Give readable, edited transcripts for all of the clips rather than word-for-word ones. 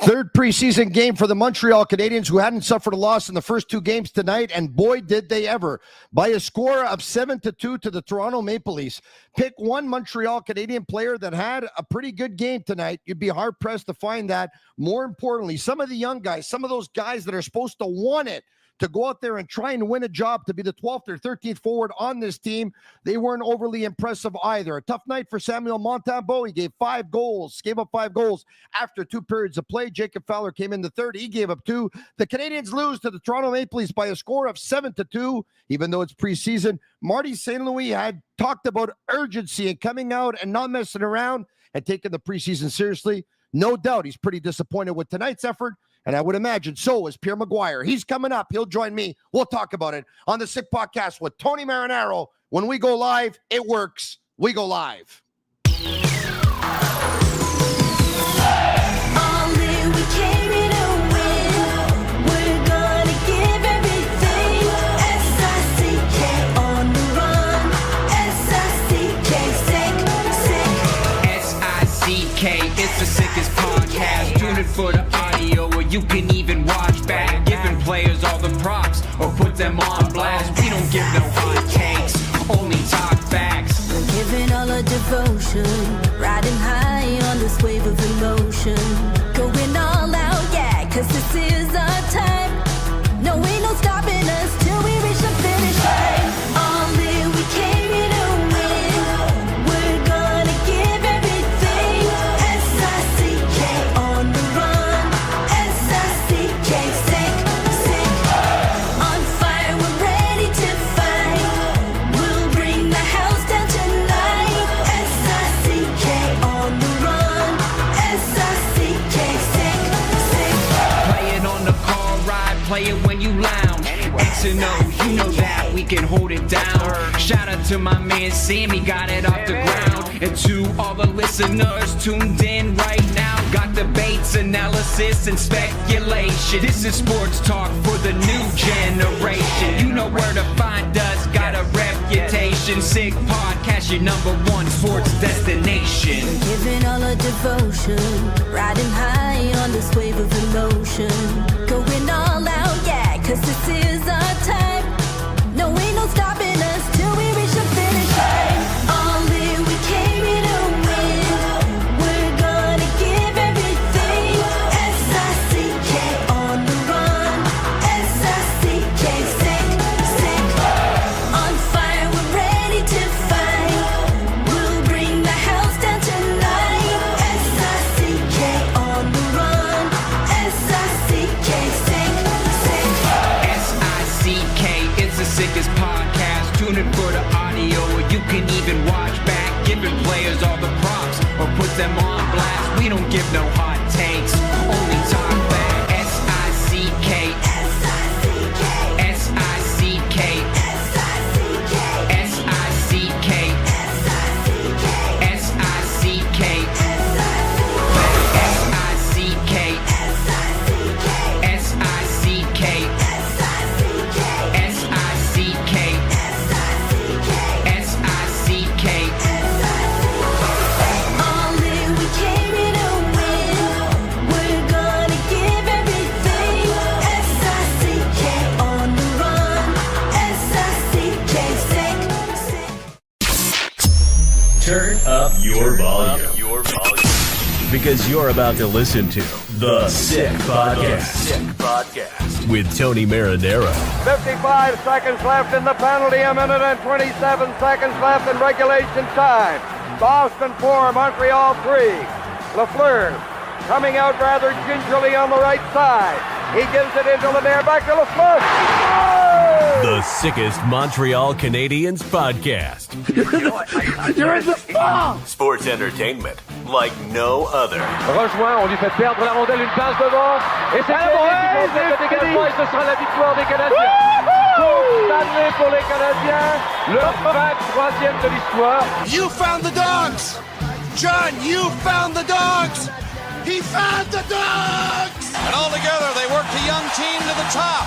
Third preseason game for the Montreal Canadiens, who hadn't suffered a loss in the first two games tonight, and boy, did they ever. By a score of 7-2 to the Toronto Maple Leafs. Pick one Montreal Canadian player that had a pretty good game tonight. You'd be hard-pressed to find that. More importantly, some of the young guys, some of those guys that are supposed to want it, to go out there and try and win a job to be the 12th or 13th forward on this team, they weren't overly impressive either. A tough night for Samuel Montembeault. He gave up 5 goals after 2 periods of play. Jacob Fowler came in the third. He gave up 2. The Canadiens lose to the Toronto Maple Leafs by a score of 7-2, even though it's preseason. Marty St. Louis had talked about urgency and coming out and not messing around and taking the preseason seriously. No doubt he's pretty disappointed with tonight's effort. And I would imagine so is Pierre McGuire. He's coming up. He'll join me. We'll talk about it on the Sick Podcast with Tony Marinaro. When we go live, it works. We go live. It's the sickest podcast. Tune in for the audio, or you can even watch back. Giving players all the props, or put them on blast. We don't give no hot takes, only talk facts. We're giving all our devotion, riding high on this wave of emotion. Going all out, yeah, cause this is our time. No, ain't no stopping us till we reach the finish line. All in, we came here to win. We're gonna give everything. S-I-C-K on the run. S-I-C-K, sick. On fire, we're ready to fight. We'll bring the house down tonight. S-I-C-K on the run. S-I-C-K, sick. Play it on the car ride, play it when you lounge. X and O, you know that we can hold it down. Shout out to my man Sammy, got it off the ground. And to all the listeners tuned in right now, got debates, analysis, and speculation. This is sports talk for the new generation. You know where to find us, got a reputation. Sick Podcast, your #1 sports destination. Giving all our devotion, riding high on this wave of emotion. Going all out, yeah, cause this is our time. No, ain't no stopping us till we reach the finish line. All in, we came here to win. We're gonna give everything. S-I-C-K on the run. S-I-C-K, sick. On fire, we're ready to fight. We'll bring the house down tonight. S-I-C-K on the run. S-I-C-K, sick. S-I-C-K, it's the sickest podcast. Tune in for the audio, or you can even watch back. Giving players all the props, or put them on blast. We don't give no hot takes, only talk back. S-I-C-K, S-I-C-K, S-I-C-K, S-I-C-K, S-I-C-K, S-I-C-K, S-I-C-K, S-I-C-K, S-I-C-K, S-I-C-K. All in, we came here to win. We're gonna give everything. S-I-C-K on the run. S-I-C-K, sick. Turn up your volume. Because you're about to listen to The Sick Podcast. With Tony Marinaro. 55 seconds left in the penalty, a minute and 27 seconds left in regulation time. Boston 4, Montreal 3. Lafleur coming out rather gingerly on the right side. He gives it into Lemaire, back to Lafleur. Oh! The sickest Montreal Canadiens podcast. You're in the ball! Sports entertainment like no other. Rejoint, on lui fait perdre la rondelle, une passe devant. Et c'est le dégagement, et ce sera la victoire des Canadiens. Coupe Stanley pour les Canadiens, leur 23e de l'histoire. You found the dogs! John, you found the dogs! He found the dogs! And all together, they worked a young team to the top.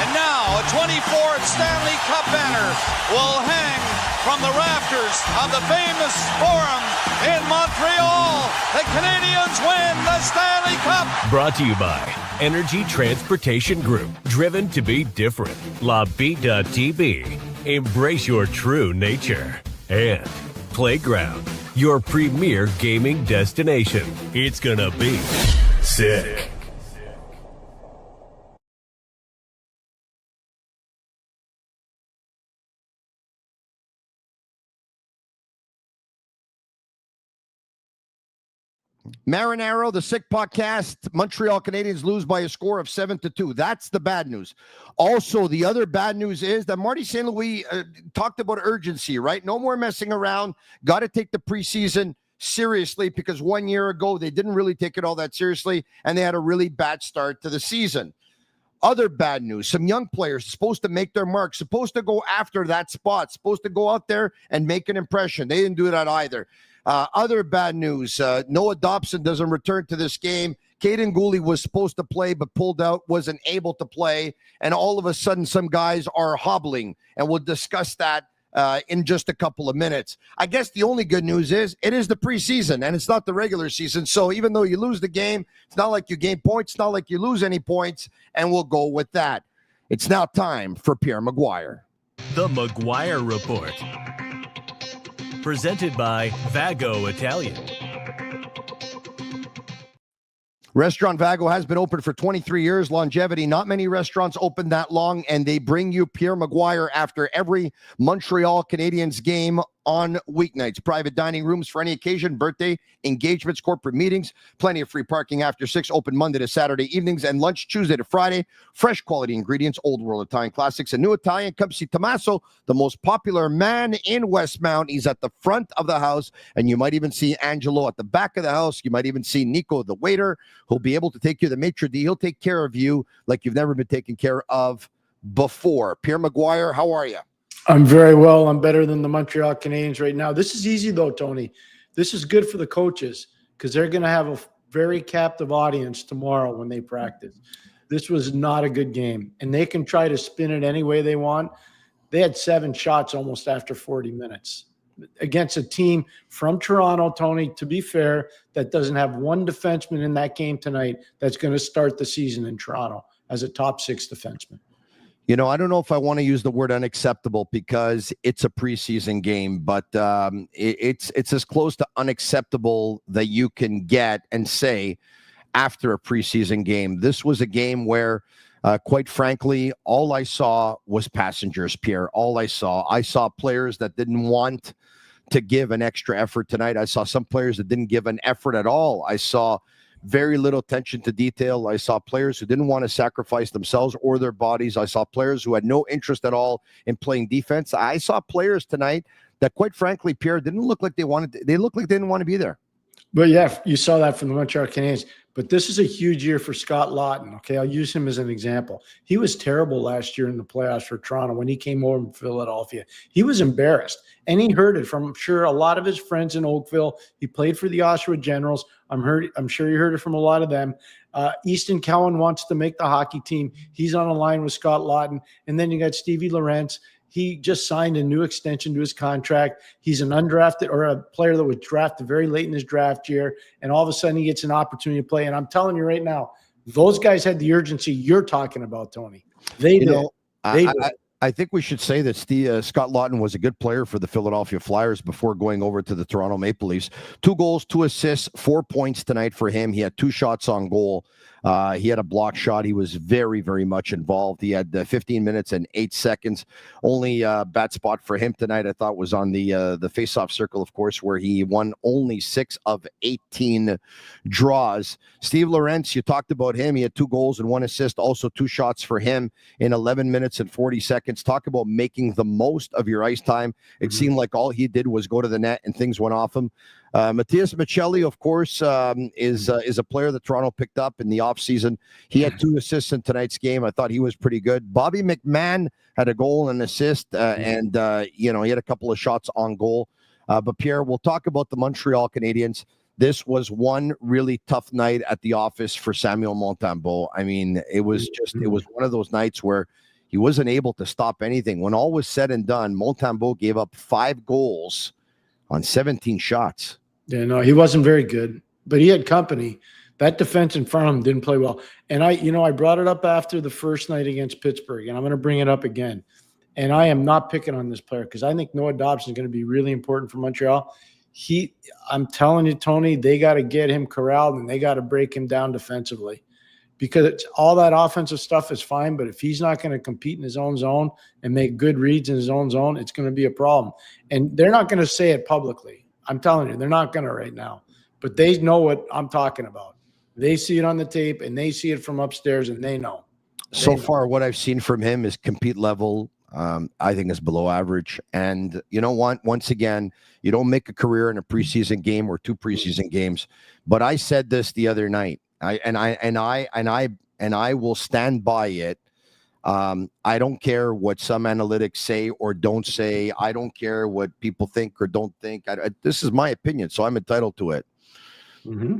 And now, a 24th Stanley Cup banner will hang from the rafters of the famous Forum in Montreal. The Canadiens win the Stanley Cup. Brought to you by Energy Transportation Group. Driven to be different. La Vida TB. Embrace your true nature. And Playground, your premier gaming destination. It's gonna be sick. Marinaro, the Sick Podcast. Montreal Canadiens lose by a score of 7-2. That's the bad news. Also, the other bad news is that Marty St. Louis talked about urgency, right? No more messing around. Got to take the preseason seriously, because 1 year ago, they didn't really take it all that seriously, and they had a really bad start to the season. Other bad news, some young players supposed to make their mark, supposed to go after that spot, supposed to go out there and make an impression. They didn't do that either. Other bad news, Noah Dobson doesn't return to this game. Caden Gooley was supposed to play but pulled out, wasn't able to play, and all of a sudden some guys are hobbling, and we'll discuss that in just a couple of minutes. I guess the only good news is it is the preseason, and it's not the regular season, so even though you lose the game, it's not like you gain points, it's not like you lose any points, and we'll go with that. It's now time for Pierre McGuire. The McGuire Report. Presented by Vago Italian. Restaurant Vago has been open for 23 years, longevity. Not many restaurants open that long, and they bring you Pierre McGuire after every Montreal Canadiens game on weeknights. Private dining rooms for any occasion, birthday, engagements, corporate meetings. Plenty of free parking after 6, open Monday to Saturday evenings, and lunch Tuesday to Friday. Fresh quality ingredients, old world Italian classics, and new Italian. Come see Tommaso, the most popular man in Westmount. He's at the front of the house, and you might even see Angelo at the back of the house. You might even see Nico, the waiter, who'll be able to take you the maitre d'. He'll take care of you like you've never been taken care of before. Pierre McGuire, how are you? I'm very well. I'm better than the Montreal Canadiens right now. This is easy, though, Tony. This is good for the coaches because they're going to have a very captive audience tomorrow when they practice. This was not a good game, and they can try to spin it any way they want. They had 7 shots almost after 40 minutes against a team from Toronto, Tony, to be fair, that doesn't have one defenseman in that game tonight that's going to start the season in Toronto as a top 6 defenseman. You know, I don't know if I want to use the word unacceptable because it's a preseason game, but it's as close to unacceptable that you can get and say after a preseason game. This was a game where, quite frankly, all I saw was passengers, Pierre. All I saw players that didn't want to give an extra effort tonight. I saw some players that didn't give an effort at all. I saw very little attention to detail. I saw players who didn't want to sacrifice themselves or their bodies. I saw players who had no interest at all in playing defense. I saw players tonight that, quite frankly, Pierre, didn't look like they wanted to, they looked like they didn't want to be there. But yeah, you saw that from the Montreal Canadiens. But this is a huge year for Scott Laughton. Okay, I'll use him as an example. He was terrible last year in the playoffs for Toronto when he came over from Philadelphia. He was embarrassed, and he heard it from, I'm sure, a lot of his friends in Oakville. He played for the Oshawa Generals. I'm sure you heard it from a lot of them. Easton Cowan wants to make the hockey team. He's on a line with Scott Laughton. And then you got Stevie Lorentz. He just signed a new extension to his contract. He's an undrafted or a player that was drafted very late in his draft year. And all of a sudden he gets an opportunity to play. And I'm telling you right now, those guys had the urgency you're talking about, Tony. They did. I think we should say that Scott Laughton was a good player for the Philadelphia Flyers before going over to the Toronto Maple Leafs. 2 goals, 2 assists, 4 points tonight for him. He had 2 shots on goal. He had a block shot. He was very, very much involved. He had 15 minutes and 8 seconds. Only bad spot for him tonight, I thought, was on the face-off circle, of course, where he won only 6 of 18 draws. Steve Lorentz, you talked about him. He had 2 goals and 1 assist, also 2 shots for him in 11 minutes and 40 seconds. Talk about making the most of your ice time. It seemed like all he did was go to the net and things went off him. Matthias Michelli, of course, is a player that Toronto picked up in the offseason. He had 2 assists in tonight's game. I thought he was pretty good. Bobby McMahon had a goal and an assist, and he had a couple of shots on goal. But Pierre, we'll talk about the Montreal Canadiens. This was one really tough night at the office for Samuel Montembeault. I mean, it was one of those nights where he wasn't able to stop anything. When all was said and done, Montembeault gave up 5 goals on 17 shots. Yeah, no, he wasn't very good, but he had company. That defense in front of him didn't play well. And I brought it up after the first night against Pittsburgh, and I'm going to bring it up again. And I am not picking on this player because I think Noah Dobson is going to be really important for Montreal. I'm telling you, Tony, they got to get him corralled and they got to break him down defensively, because all that offensive stuff is fine. But if he's not going to compete in his own zone and make good reads in his own zone, it's going to be a problem. And they're not going to say it publicly. I'm telling you, they're not going to right now. But they know what I'm talking about. They see it on the tape and they see it from upstairs and they know. So far, what I've seen from him is compete level. I think is below average. And you know what? Once again, you don't make a career in a preseason game or 2 preseason games. But I said this the other night. I will stand by it. I don't care what some analytics say or don't say. I don't care what people think or don't think. This is my opinion, so I'm entitled to it. Mm-hmm.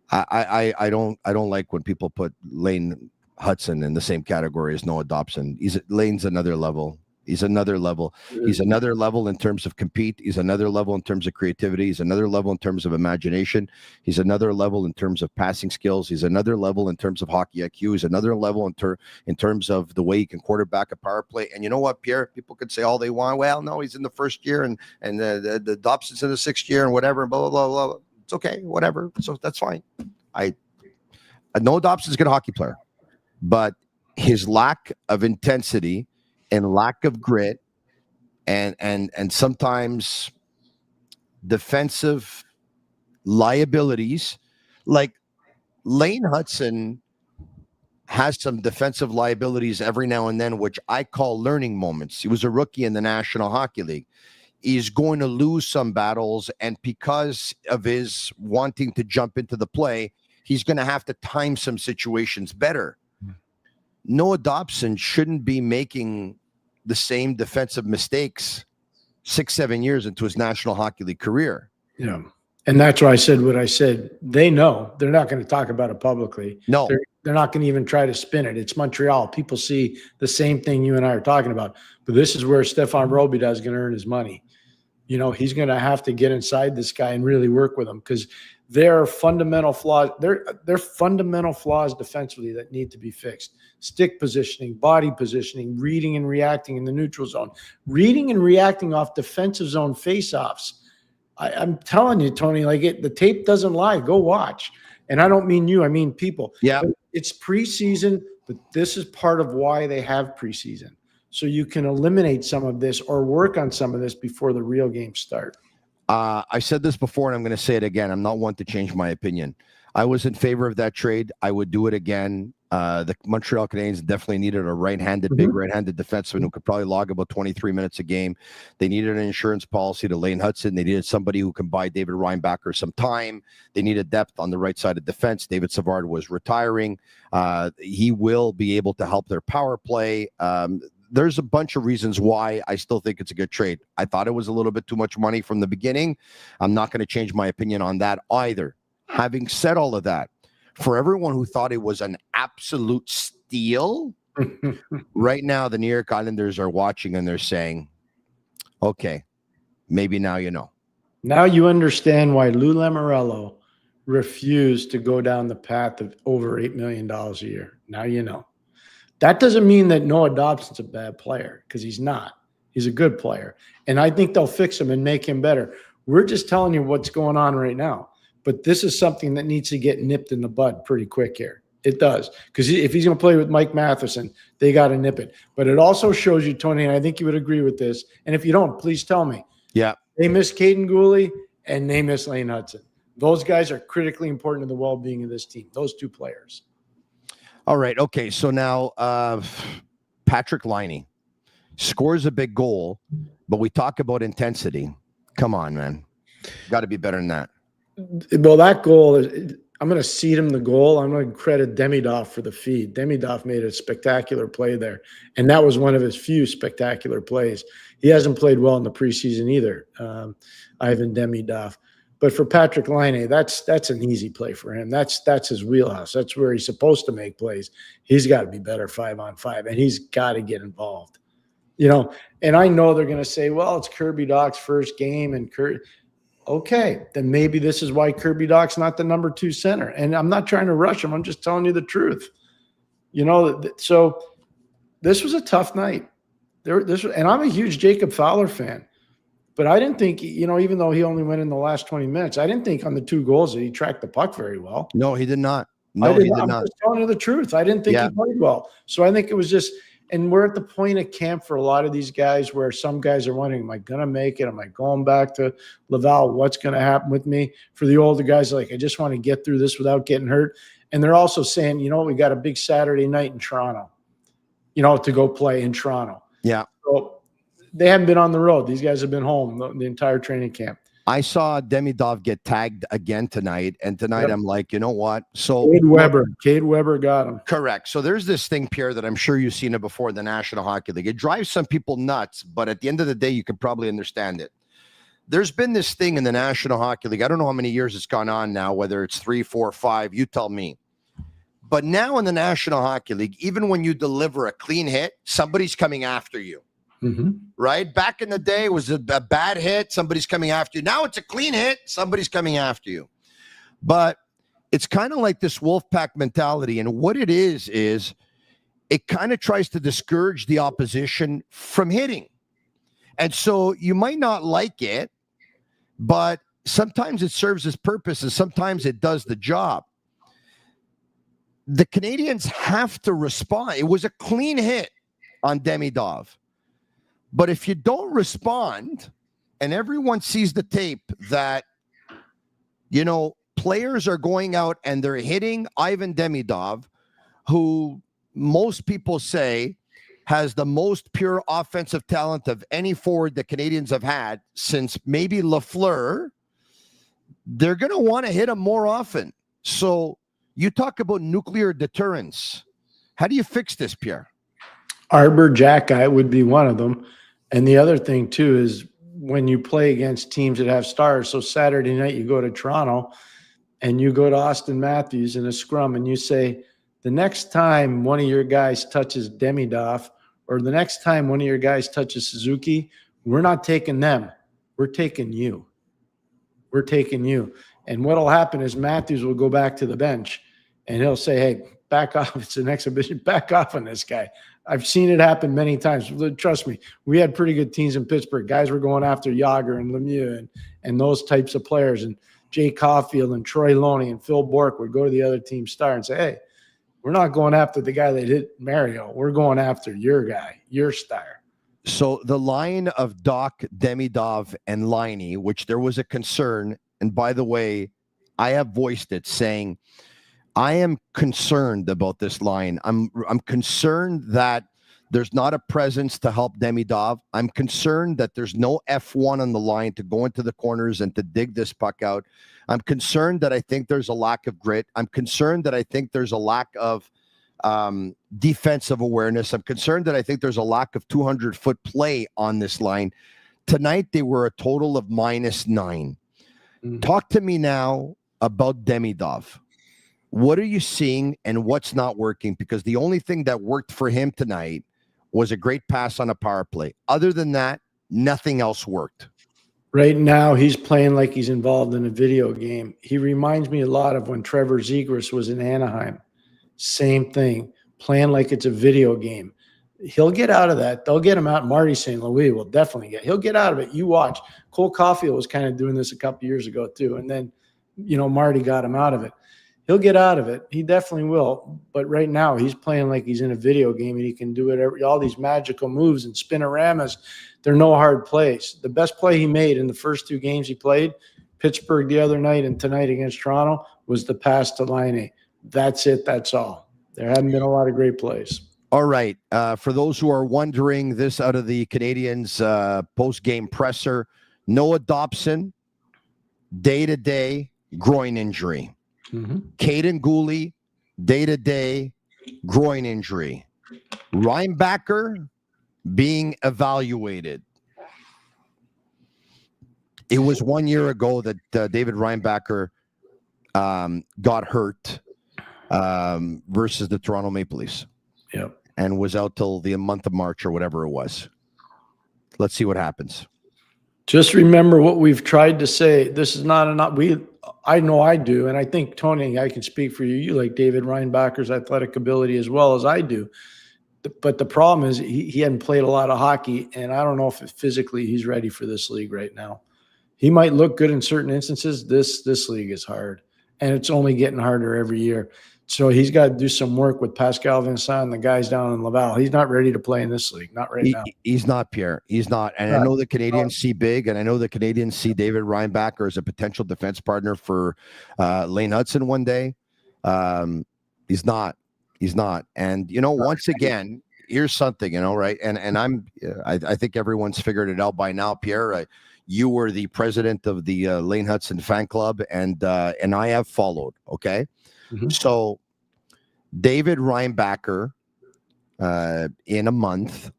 I don't like when people put Laine Hudson in the same category as Noah Dobson. Laine's another level. He's another level. He's another level in terms of compete. He's another level in terms of creativity. He's another level in terms of imagination. He's another level in terms of passing skills. He's another level in terms of hockey IQ. He's another level in terms of the way he can quarterback a power play. And you know what, Pierre? People could say all they want. Well, no, he's in the first year and the Dobson's in the 6th year and whatever. Blah blah blah blah. It's okay, whatever. So that's fine. Noah Dobson's a good hockey player, but his lack of intensity and lack of grit and sometimes defensive liabilities, like Laine Hudson has some defensive liabilities every now and then, which I call learning moments. He was a rookie in the National Hockey League. He's going to lose some battles, and because of his wanting to jump into the play, he's going to have to time some situations better. Noah Dobson shouldn't be making the same defensive mistakes 6-7 years into his National Hockey League career. Yeah. And that's why I said what I said. They know. They're not going to talk about it publicly. No. They're not going to even try to spin it. It's Montreal. People see the same thing you and I are talking about. But this is where Stefan Robida is going to earn his money. He's going to have to get inside this guy and really work with him, because there are fundamental flaws. They're fundamental flaws defensively that need to be fixed. Stick positioning, body positioning, reading and reacting in the neutral zone, reading and reacting off defensive zone faceoffs. I'm telling you, Tony, the tape doesn't lie. Go watch. And I don't mean you, I mean people. Yeah. It's preseason, but this is part of why they have preseason. So you can eliminate some of this or work on some of this before the real games start. I said this before, and I'm going to say it again. I'm not one to change my opinion. I was in favor of that trade. I would do it again. The Montreal Canadiens definitely needed a right-handed, big right-handed defenseman who could probably log about 23 minutes a game. They needed an insurance policy to Laine Hudson. They needed somebody who can buy David Reinbacher some time. They needed depth on the right side of defense. David Savard was retiring. He will be able to help their power play. There's a bunch of reasons why I still think it's a good trade. I thought it was a little bit too much money from the beginning. I'm not going to change my opinion on that either. Having said all of that, for everyone who thought it was an absolute steal, right now the New York Islanders are watching and they're saying, okay, maybe now you know. Now you understand why Lou Lamoriello refused to go down the path of over $8 million a year. Now you know. That doesn't mean that Noah Dobson's a bad player, because he's not. He's a good player. And I think they'll fix him and make him better. We're just telling you what's going on right now. But this is something that needs to get nipped in the bud pretty quick here. It does. Because if he's going to play with Mike Matheson, they got to nip it. But it also shows you, Tony, and I think you would agree with this, and if you don't, please tell me. Yeah. They miss Caden Gooley and they miss Laine Hudson. Those guys are critically important to the well-being of this team, those two players. All right. Okay. So now Patrick Laine scores a big goal, but we talk about intensity. Come on, man. Got to be better than that. Well, that goal, I'm going to cede him the goal. I'm going to credit Demidov for the feed. Demidov made a spectacular play there, and that was one of his few spectacular plays. He hasn't played well in the preseason either, Ivan Demidov. But for Patrick Laine, that's an easy play for him. That's his wheelhouse. That's where he's supposed to make plays. He's got to be better 5-on-5, and he's got to get involved. And I know they're going to say, well, it's Kirby Doc's first game, and Okay, then maybe this is why Kirby Dach's not the number 2 center. And I'm not trying to rush him. I'm just telling you the truth. So this was a tough night. And I'm a huge Jacob Fowler fan. But I didn't think, even though he only went in the last 20 minutes, I didn't think on the 2 goals that he tracked the puck very well. No, he did not. No, he did not. I'm just telling you the truth. I didn't think he played well. So I think it was just, and we're at the point of camp for a lot of these guys where some guys are wondering, am I going to make it? Am I going back to Laval? What's going to happen with me? For the older guys, like, I just want to get through this without getting hurt. And they're also saying, we got a big Saturday night in Toronto, to go play in Toronto. Yeah. So they haven't been on the road. These guys have been home the entire training camp. I saw Demidov get tagged again tonight, and tonight I'm like, you know what? So Cade Weber got him. Correct. So there's this thing, Pierre, that I'm sure you've seen it before, the National Hockey League. It drives some people nuts, but at the end of the day, you can probably understand it. There's been this thing in the National Hockey League. I don't know how many years it's gone on now, whether it's 3, 4, 5, you tell me. But now in the National Hockey League, even when you deliver a clean hit, somebody's coming after you. Mm-hmm. Right? Back in the day, it was a bad hit. Somebody's coming after you. Now it's a clean hit. Somebody's coming after you. But it's kind of like this Wolfpack mentality. And what it is it kind of tries to discourage the opposition from hitting. And so you might not like it, but sometimes it serves its purpose and sometimes it does the job. The Canadiens have to respond. It was a clean hit on Demidov. But if you don't respond and everyone sees the tape that, players are going out and they're hitting Ivan Demidov, who most people say has the most pure offensive talent of any forward the Canadiens have had since maybe Lafleur, they're going to want to hit him more often. So you talk about nuclear deterrence. How do you fix this, Pierre? Arbor Jack guy would be one of them. And the other thing, too, is when you play against teams that have stars. So Saturday night, you go to Toronto and you go to Austin Matthews in a scrum and you say, the next time one of your guys touches Demidov or the next time one of your guys touches Suzuki, we're not taking them. We're taking you. We're taking you. And what will happen is Matthews will go back to the bench and he'll say, hey, back off. It's an exhibition. Back off on this guy. I've seen it happen many times. Trust me, we had pretty good teams in Pittsburgh. Guys were going after Yager and Lemieux and those types of players. And Jay Caulfield and Troy Loney and Phil Bourque would go to the other team's star and say, hey, we're not going after the guy that hit Mario. We're going after your guy, your star. So the line of Doc, Demidov, and Laine, which there was a concern, and by the way, I have voiced it saying, I am concerned about this line. I'm concerned that there's not a presence to help Demidov. I'm concerned that there's no F1 on the line to go into the corners and to dig this puck out. I'm concerned that I think there's a lack of grit. I'm concerned that I think there's a lack of defensive awareness. I'm concerned that I think there's a lack of 200-foot play on this line. Tonight, they were a total of -9. Mm-hmm. Talk to me now about Demidov. What are you seeing and what's not working? Because the only thing that worked for him tonight was a great pass on a power play. Other than that, nothing else worked. Right now, he's playing like he's involved in a video game. He reminds me a lot of when Trevor Zegras was in Anaheim. Same thing, playing like it's a video game. He'll get out of that. They'll get him out. Marty St. Louis will definitely he'll get out of it. You watch. Cole Caulfield was kind of doing this a couple years ago too. And then, Marty got him out of it. He'll get out of it. He definitely will. But right now, he's playing like he's in a video game and he can do it. All these magical moves and spinoramas, they're no hard plays. The best play he made in the first 2 games he played, Pittsburgh the other night and tonight against Toronto, was the pass to Laine. That's it. That's all. There haven't been a lot of great plays. All right. For those who are wondering, this out of the Canadiens post-game presser, Noah Dobson, day-to-day groin injury. Mm-hmm. Caden Gooley, day-to-day groin injury. Reinbacher being evaluated. It was 1 year ago that David Reinbacher got hurt versus the Toronto Maple Leafs. Yep. And was out till the month of March or whatever it was. Let's see what happens. Just remember what we've tried to say. This is not enough. I know I do, and I think, Tony, I can speak for you. You like David Reinbacher's athletic ability as well as I do. But the problem is he hadn't played a lot of hockey, and I don't know if physically he's ready for this league right now. He might look good in certain instances. This league is hard, and it's only getting harder every year. So he's got to do some work with Pascal Vincent and the guys down in Laval. He's not ready to play in this league, not right now. He's not, Pierre. He's not. And I know the Canadiens see big, and I know the Canadiens see David Reinbacher as a potential defense partner for Laine Hudson one day. He's not. He's not. And, once again, here's something, right? And I think everyone's figured it out by now, Pierre. You were the president of the Laine Hudson fan club, and I have followed, okay? Mm-hmm. So David Reinbacher in a month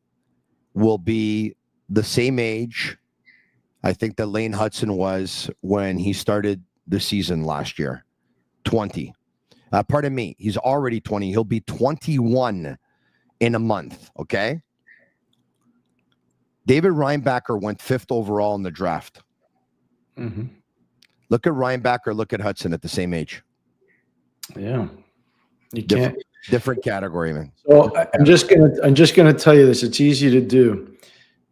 will be the same age, I think, that Laine Hudson was when he started the season last year, 20. Pardon me, he's already 20. He'll be 21 in a month, okay? David Reinbacher went 5th overall in the draft. Mm-hmm. Look at Reinbacher, look at Hudson at the same age. Yeah, you can't. Different category, man. So I'm just gonna tell you this. It's easy to do.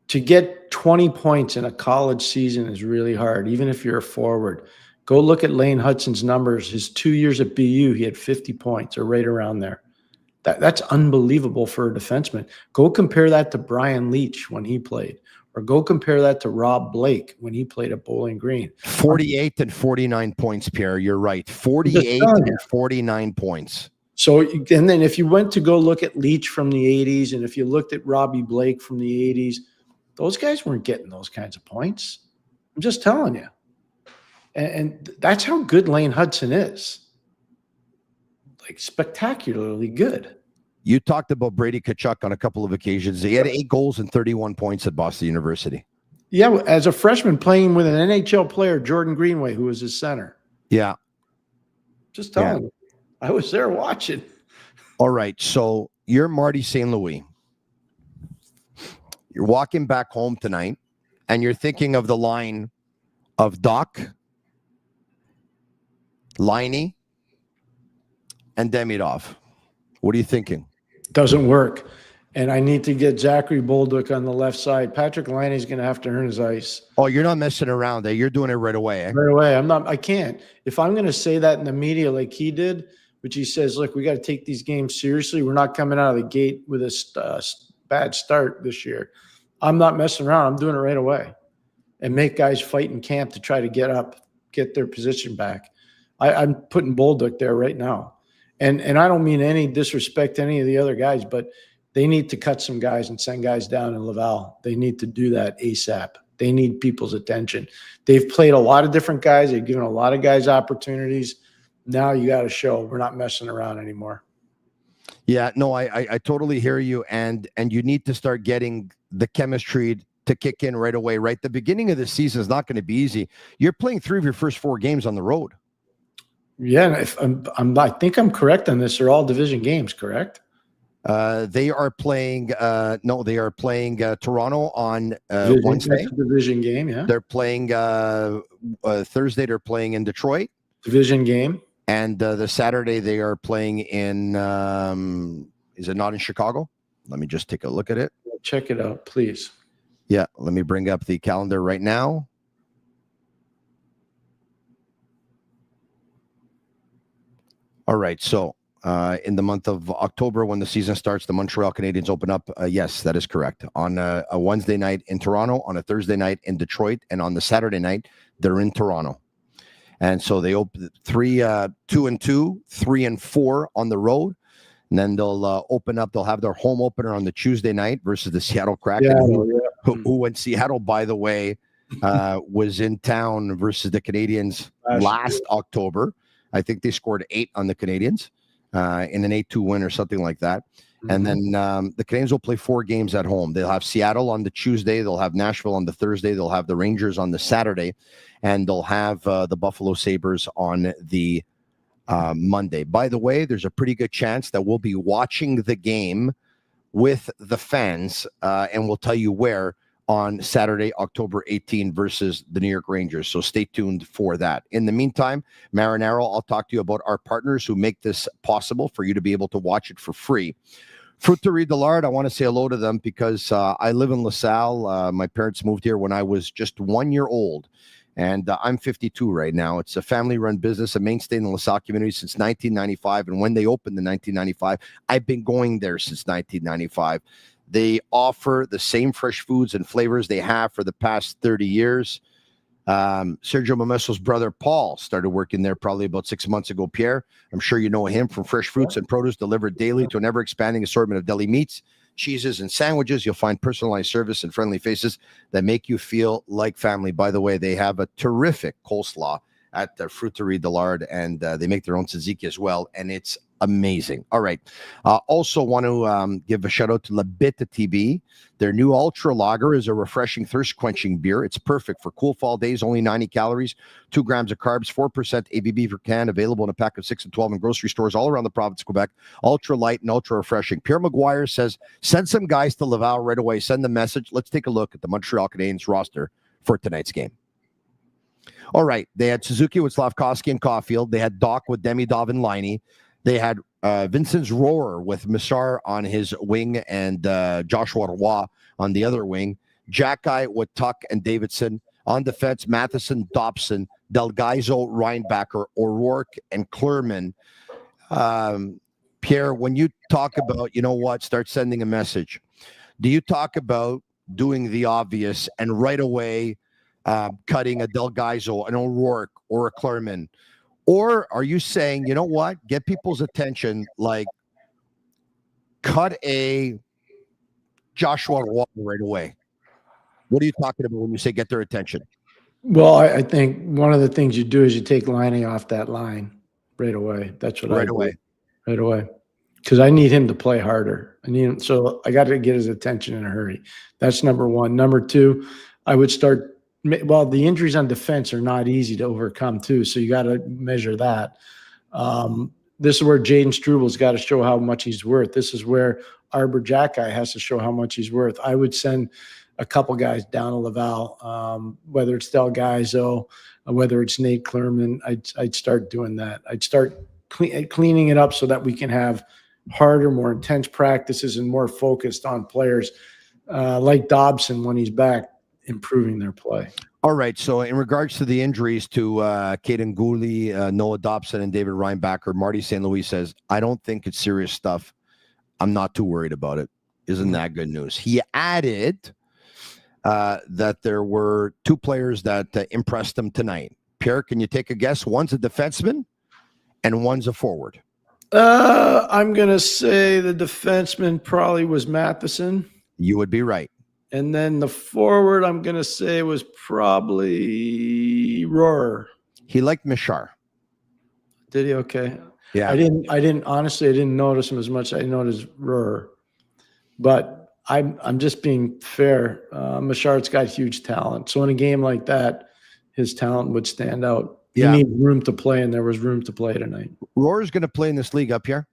To get 20 points in a college season is really hard, even if you're a forward. Go look at Laine Hudson's numbers. His 2 years at BU, he had 50 points or right around there. That's unbelievable for a defenseman. Go compare that to Brian Leach when he played. Or go compare that to Rob Blake when he played at Bowling Green. 48 and 49 points, Pierre. You're right. 48 and 49 points. So, and then if you went to go look at Leach from the 80s, and if you looked at Robbie Blake from the 80s, those guys weren't getting those kinds of points. I'm just telling you. And that's how good Laine Hudson is. Like, spectacularly good. You talked about Brady Tkachuk on a couple of occasions. He had 8 goals and 31 points at Boston University. Yeah, as a freshman playing with an NHL player, Jordan Greenway, who was his center. Yeah. Just telling you. I was there watching. All right, so you're Marty St. Louis. You're walking back home tonight, and you're thinking of the line of Doc, Laine, and Demidov. What are you thinking? Doesn't work. And I need to get Zachary Bolduc on the left side. Patrick Laine is going to have to earn his ice. Oh, you're not messing around there. You're doing it right away. Eh? Right away. I can't. If I'm going to say that in the media like he did, which he says, look, we got to take these games seriously. We're not coming out of the gate with a bad start this year. I'm not messing around. I'm doing it right away. And make guys fight in camp to try to get up, get their position back. I'm putting Bolduc there right now. And I don't mean any disrespect to any of the other guys, but they need to cut some guys and send guys down in Laval. They need to do that ASAP. They need people's attention. They've played a lot of different guys. They've given a lot of guys opportunities. Now you got to show we're not messing around anymore. Yeah, no, I totally hear you. And you need to start getting the chemistry to kick in right away, right? The beginning of the season is not going to be easy. You're playing 3 of your first 4 games on the road. Yeah, I think I'm correct on this. They're all division games, correct? They are playing. They are playing Toronto on Wednesday. Division game, yeah. They're playing Thursday. They're playing in Detroit. Division game. And the Saturday they are playing in. Is it not in Chicago? Let me just take a look at it. Check it out, please. Yeah, let me bring up the calendar right now. All right, so in the month of October, when the season starts, the Montreal Canadiens open up. Yes, that is correct. On a Wednesday night in Toronto, on a Thursday night in Detroit, and on the Saturday night, they're in Toronto. And so they open 2-2, 3-4 on the road. And then they'll open up. They'll have their home opener on the Tuesday night versus the Seattle Kraken, who in Seattle, by the way, was in town versus the Canadiens last October. I think they scored 8 on the Canadiens in an 8-2 win or something like that. Mm-hmm. And then the Canadiens will play 4 games at home. They'll have Seattle on the Tuesday. They'll have Nashville on the Thursday. They'll have the Rangers on the Saturday. And they'll have the Buffalo Sabres on the Monday. By the way, there's a pretty good chance that we'll be watching the game with the fans, and we'll tell you where, on Saturday, October 18 versus the New York Rangers. So stay tuned for that. In the meantime, Marinaro, I'll talk to you about our partners who make this possible for you to be able to watch it for free. Fruiterie Dillard, I want to say hello to them because I live in LaSalle. My parents moved here when I was just 1 year old, and I'm 52 right now. It's a family-run business, a mainstay in the LaSalle community since 1995, and when they opened in 1995, I've been going there since 1995. They offer the same fresh foods and flavors they have for the past 30 years. Sergio Momesso's brother, Paul, started working there probably about 6 months ago. Pierre, I'm sure you know him from fresh fruits and produce delivered daily to an ever-expanding assortment of deli meats, cheeses, and sandwiches. You'll find personalized service and friendly faces that make you feel like family. By the way, they have a terrific coleslaw at the Fruiterie Dillard, and they make their own tzatziki as well, and it's amazing. All right. Also want to give a shout out to Bittt Tibi. Their new Ultra Lager is a refreshing, thirst-quenching beer. It's perfect for cool fall days, only 90 calories, 2 grams of carbs, 4% ABV per can, available in a pack of 6 and 12 in grocery stores all around the province of Quebec. Ultra light and ultra refreshing. Pierre McGuire says, send some guys to Laval right away. Send the message. Let's take a look at the Montreal Canadiens roster for tonight's game. All right. They had Suzuki with Slavkovsky and Caulfield. They had Doc with Demidov and Laine. They had Vincent's Roar with Missar on his wing and Joshua Roy on the other wing. Jacky with Tuck and Davidson. On defense, Matheson, Dobson, Delgaizo, Reinbacher, O'Rourke, and Klurman. Pierre, when you talk about, you know what, start sending a message, do you talk about doing the obvious and right away cutting a Delgaizo, an O'Rourke, or a Klurman? Or are you saying, you know what, get people's attention, like cut a Joshua Roy right away? What are you talking about when you say get their attention? Well, I think one of the things you do is you take Laine off that line right away. That's what I do. Right away. Because I need him to play harder. I need him, so I got to get his attention in a hurry. That's number one. Number two, I would start. Well, the injuries on defense are not easy to overcome too, so you got to measure that. This is where Jaden Struvel's got to show how much he's worth. This is where Arbor Jacky has to show how much he's worth. I would send a couple guys down to Laval, whether it's Delgaizo, whether it's Nate Klurman. I'd start doing that. I'd start cleaning it up so that we can have harder, more intense practices and more focused on players like Dobson when he's back, improving their play. All right. So in regards to the injuries to Caden Gooley, Noah Dobson, and David Reinbacher, Marty St. Louis says, I don't think it's serious stuff. I'm not too worried about it. Isn't that good news? He added that there were 2 players that impressed him tonight. Pierre, can you take a guess? One's a defenseman and one's a forward. I'm going to say the defenseman probably was Matheson. You would be right. And then the forward, I'm going to say, was probably Roar. He liked Mishar. Did he? Okay. Yeah. I didn't honestly, I didn't notice him as much. I noticed Roar. But I'm just being fair. Mishar's got huge talent. So in a game like that, his talent would stand out. Yeah. He needs room to play, and there was room to play tonight. Roar is going to play in this league up here.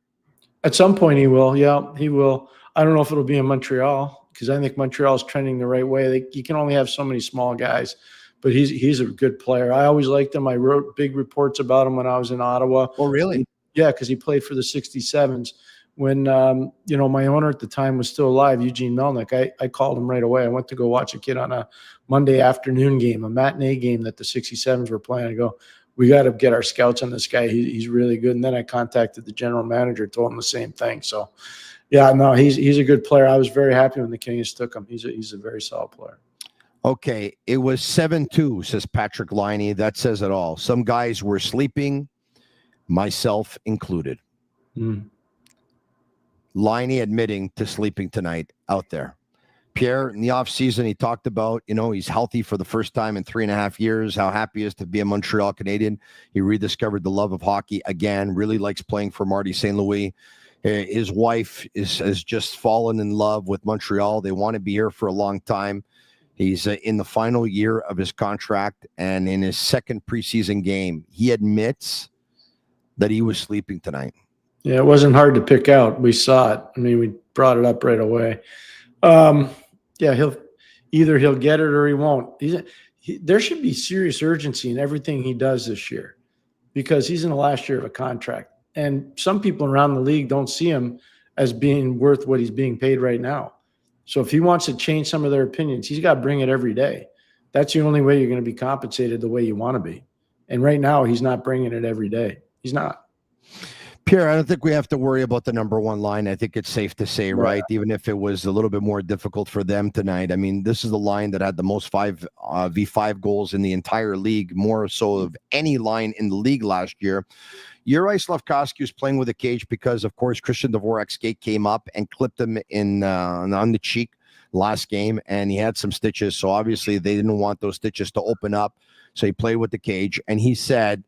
At some point he will. Yeah, he will. I don't know if it'll be in Montreal, because I think Montreal is trending the right way. You can only have so many small guys, but he's a good player. I always liked him. I wrote big reports about him when I was in Ottawa. Oh, really? Yeah, because he played for the 67s. When my owner at the time was still alive, Eugene Melnick, I called him right away. I went to go watch a kid on a Monday afternoon game, a matinee game that the 67s were playing. I go, we got to get our scouts on this guy. He's really good. And then I contacted the general manager, told him the same thing. So, yeah, no, he's a good player. I was very happy when the Canadiens took him. He's a very solid player. Okay, it was 7-2, says Patrick Laine. That says it all. Some guys were sleeping, myself included. Laine admitting to sleeping tonight out there. Pierre, in the offseason, he talked about, he's healthy for the first time in 3.5 years, how happy he is to be a Montreal Canadian. He rediscovered the love of hockey again, really likes playing for Marty St. Louis. His wife has just fallen in love with Montreal. They want to be here for a long time. He's in the final year of his contract, and in his second preseason game, he admits that he was sleeping tonight. Yeah, it wasn't hard to pick out. We saw it. I mean, we brought it up right away. Yeah, Either he'll get it or he won't. There should be serious urgency in everything he does this year because he's in the last year of a contract. And some people around the league don't see him as being worth what he's being paid right now. So if he wants to change some of their opinions, he's got to bring it every day. That's the only way you're going to be compensated the way you want to be. And right now, he's not bringing it every day. He's not. Pierre, I don't think we have to worry about the number one line. I think it's safe to say, right? Even if it was a little bit more difficult for them tonight. I mean, this is the line that had the most 5v5 goals in the entire league, more so of any line in the league last year. Juraj Slafkovsky was playing with a cage because, of course, Christian Dvorak's skate came up and clipped him on the cheek last game, and he had some stitches. So obviously they didn't want those stitches to open up. So he played with the cage, and he said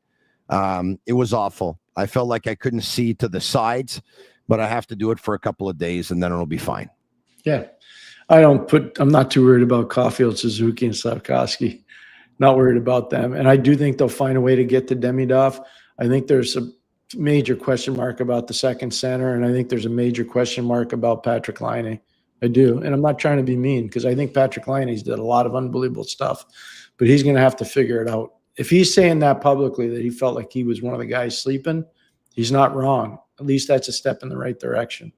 it was awful. I felt like I couldn't see to the sides, but I have to do it for a couple of days, and then it'll be fine. Yeah. I'm not too worried about Caulfield, Suzuki, and Slafkovsky. Not worried about them. And I do think they'll find a way to get to Demidov. I think there's a major question mark about the second center, and I think there's a major question mark about Patrick Laine. I do. And I'm not trying to be mean because I think Patrick Laine's did a lot of unbelievable stuff, but he's going to have to figure it out. If he's saying that publicly, that he felt like he was one of the guys sleeping, he's not wrong. At least that's a step in the right direction.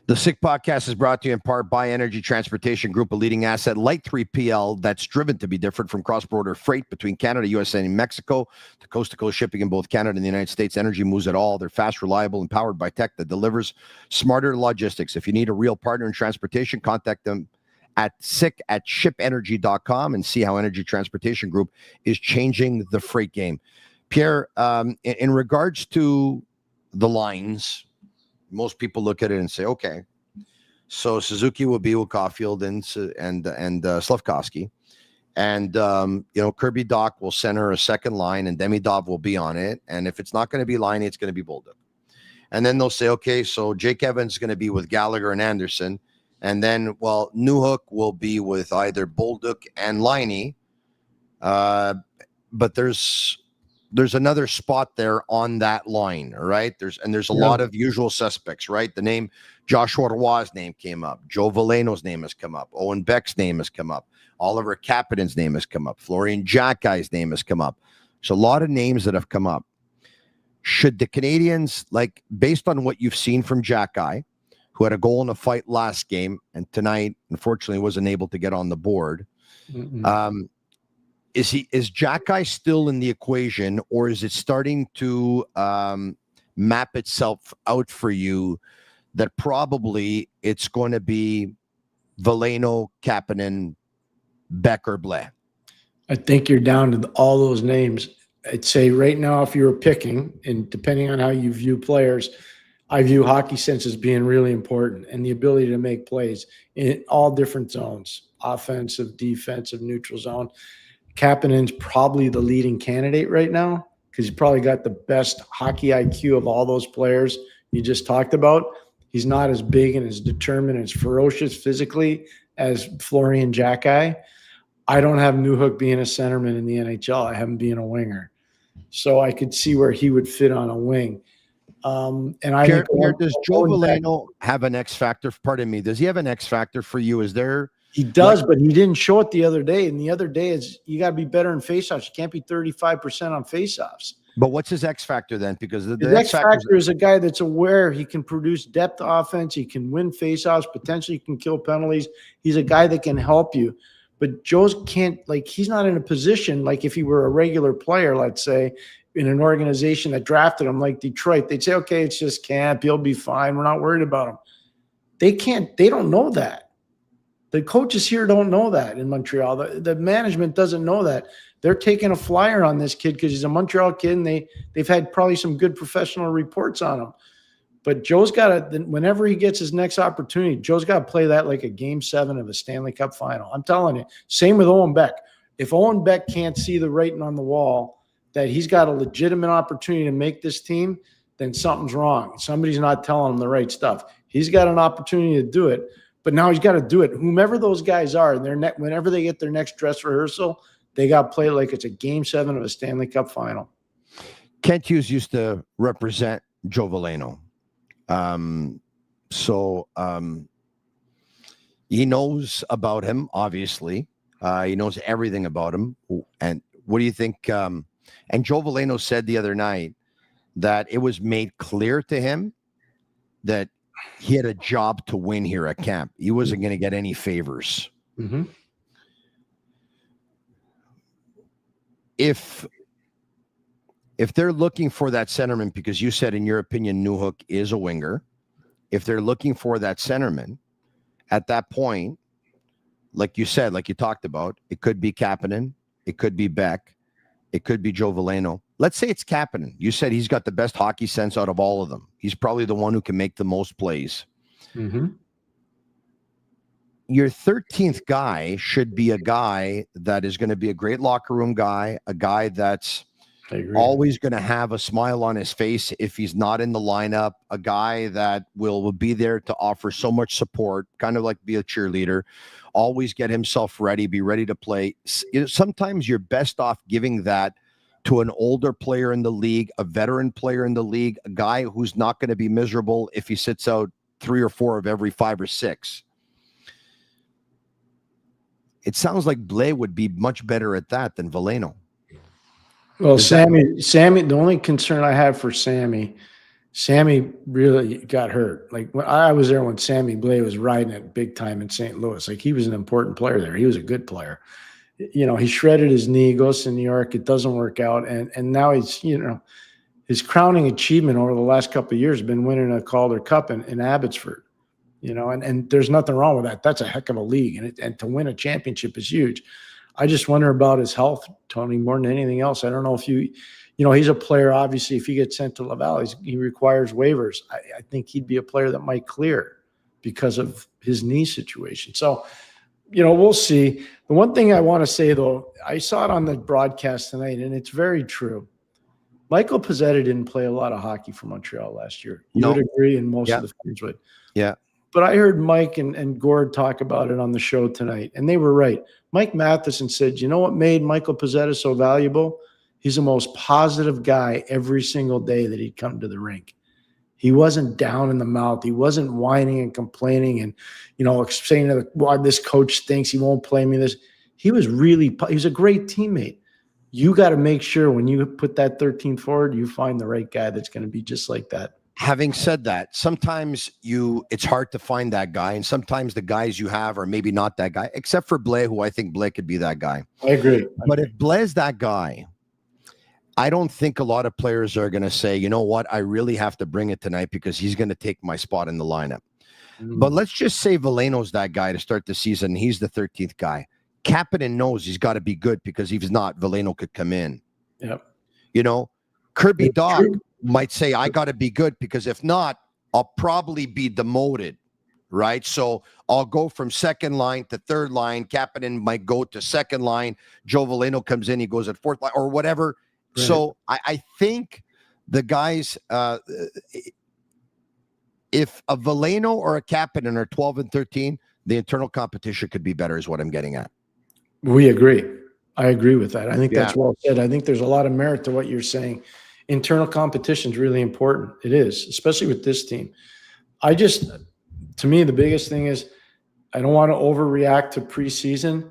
The Sick Podcast is brought to you in part by Energy Transportation Group, a leading asset like 3PL that's driven to be different from cross-border freight between Canada, USA, and Mexico to coast-to-coast shipping in both Canada and the United States. Energy moves it all. They're fast, reliable, and powered by tech that delivers smarter logistics. If you need a real partner in transportation, contact them at sick@shipenergy.com and see how Energy Transportation Group is changing the freight game. Pierre, in regards to the lines, most people look at it and say, okay, so Suzuki will be with Caulfield and Slafkovsky. And, Kirby Doc will center a second line and Demidov will be on it. And if it's not going to be Laine, it's going to be Bolduc. And then they'll say, okay, so Jake Evans is going to be with Gallagher and Anderson. And then, Newhook will be with either Bolduc and Laine. But there's another spot there on that line, right? There's a lot of usual suspects, right? The name Joshua Roy's name came up. Joe Veleno's name has come up. Owen Beck's name has come up. Oliver Kapanen's name has come up. Florian Jackai's name has come up. There's a lot of names that have come up. Should the Canadiens, based on what you've seen from Jackai, who had a goal in a fight last game and tonight, unfortunately, wasn't able to get on the board, is Jackai still in the equation, or is it starting to map itself out for you that probably it's going to be Veleno, Kapanen, Beck, or Blais? I think you're down to all those names. I'd say right now, if you were picking, and depending on how you view players, I view hockey sense as being really important and the ability to make plays in all different zones, offensive, defensive, neutral zone. Kapanen's probably the leading candidate right now because he's probably got the best hockey IQ of all those players you just talked about. He's not as big and as determined and as ferocious physically as Florian Jackai. I don't have Newhook being a centerman in the NHL. I have him being a winger. So I could see where he would fit on a wing. Pierre, does Joe Veleno have an X factor? Pardon me. Does he have an X factor for you? Is there? He does, but he didn't show it the other day. And the other day is you got to be better in faceoffs. You can't be 35% on faceoffs. But what's his X factor then? Because the X factor is a guy that's aware he can produce depth offense. He can win faceoffs. Potentially can kill penalties. He's a guy that can help you. But Joe's can't, he's not in a position, if he were a regular player, let's say, in an organization that drafted him like Detroit, they'd say, okay, it's just camp. He'll be fine. We're not worried about him. They don't know that. The coaches here don't know that in Montreal. The management doesn't know that. They're taking a flyer on this kid because he's a Montreal kid and they've had probably some good professional reports on him. But Joe's got to, whenever he gets his next opportunity, Joe's got to play that like a game 7 of a Stanley Cup final. I'm telling you. Same with Owen Beck. If Owen Beck can't see the writing on the wall that he's got a legitimate opportunity to make this team, then something's wrong. Somebody's not telling him the right stuff. He's got an opportunity to do it, but now he's got to do it. Whomever those guys are, whenever they get their next dress rehearsal, they got to play like it's a game 7 of a Stanley Cup final. Kent Hughes used to represent Joe Veleno. He knows about him, obviously. He knows everything about him. And what do you think? And Joe Veleno said the other night that it was made clear to him that he had a job to win here at camp. He wasn't going to get any favors. Mm-hmm. If they're looking for that centerman, because you said in your opinion Newhook is a winger, if they're looking for that centerman at that point, like you said, like you talked about, it could be Kapanen, it could be Beck, it could be Joe Veleno. Let's say it's Kapanen. You said he's got the best hockey sense out of all of them. He's probably the one who can make the most plays. Mm-hmm. Your 13th guy should be a guy that is going to be a great locker room guy, a guy that's always going to have a smile on his face if he's not in the lineup, a guy that will be there to offer so much support, kind of like be a cheerleader, always get himself ready, be ready to play. Sometimes you're best off giving that to an older player in the league, a veteran player in the league, a guy who's not going to be miserable if he sits out 3 or 4 of every 5 or 6. It sounds like Blais would be much better at that than Veleno. Well, Sammy, the only concern I have for Sammy really got hurt. Like when I was there when Sammy Blais was riding it big time in St. Louis, like he was an important player there. He was a good player. You know, he shredded his knee, goes to New York. It doesn't work out. And now he's, you know, his crowning achievement over the last couple of years has been winning a Calder Cup in Abbotsford, you know, and there's nothing wrong with that. That's a heck of a league. And to win a championship is huge. I just wonder about his health, Tony, more than anything else. I don't know if you know, he's a player, obviously, if he gets sent to Laval, he requires waivers. I think he'd be a player that might clear because of his knee situation. So, you know, we'll see. The one thing I want to say, though, I saw it on the broadcast tonight, and it's very true. Michael Pezzetta didn't play a lot of hockey for Montreal last year. You would agree, and most of the fans would. Yeah. But I heard Mike and Gord talk about it on the show tonight, and they were right. Mike Matheson said, you know what made Michael Pezzetta so valuable? He's the most positive guy every single day that he'd come to the rink. He wasn't down in the mouth. He wasn't whining and complaining and, you know, saying why this coach thinks he won't play me this. He was a great teammate. You got to make sure when you put that 13 forward, you find the right guy that's going to be just like that. Having said that, sometimes it's hard to find that guy, and sometimes the guys you have are maybe not that guy, except for Blais, who I think Blais could be that guy. I agree. But if Blais that guy, I don't think a lot of players are going to say, you know what, I really have to bring it tonight because he's going to take my spot in the lineup. Mm-hmm. But let's just say Veleno's that guy to start the season. He's the 13th guy. Kapanen knows he's got to be good because if he's not, Veleno could come in. Yep. You know, Kirby Doc might say, I got to be good because if not, I'll probably be demoted, right? So I'll go from second line to third line. Kapanen might go to second line. Joe Veleno comes in, he goes at fourth line or whatever. Right. So I think the guys, if a Veleno or a Kapanen are 12 and 13, the internal competition could be better is what I'm getting at. We agree. I agree with that. I think that's well said. I think there's a lot of merit to what you're saying. Internal competition is really important. It is, especially with this team. To me, the biggest thing is I don't want to overreact to preseason,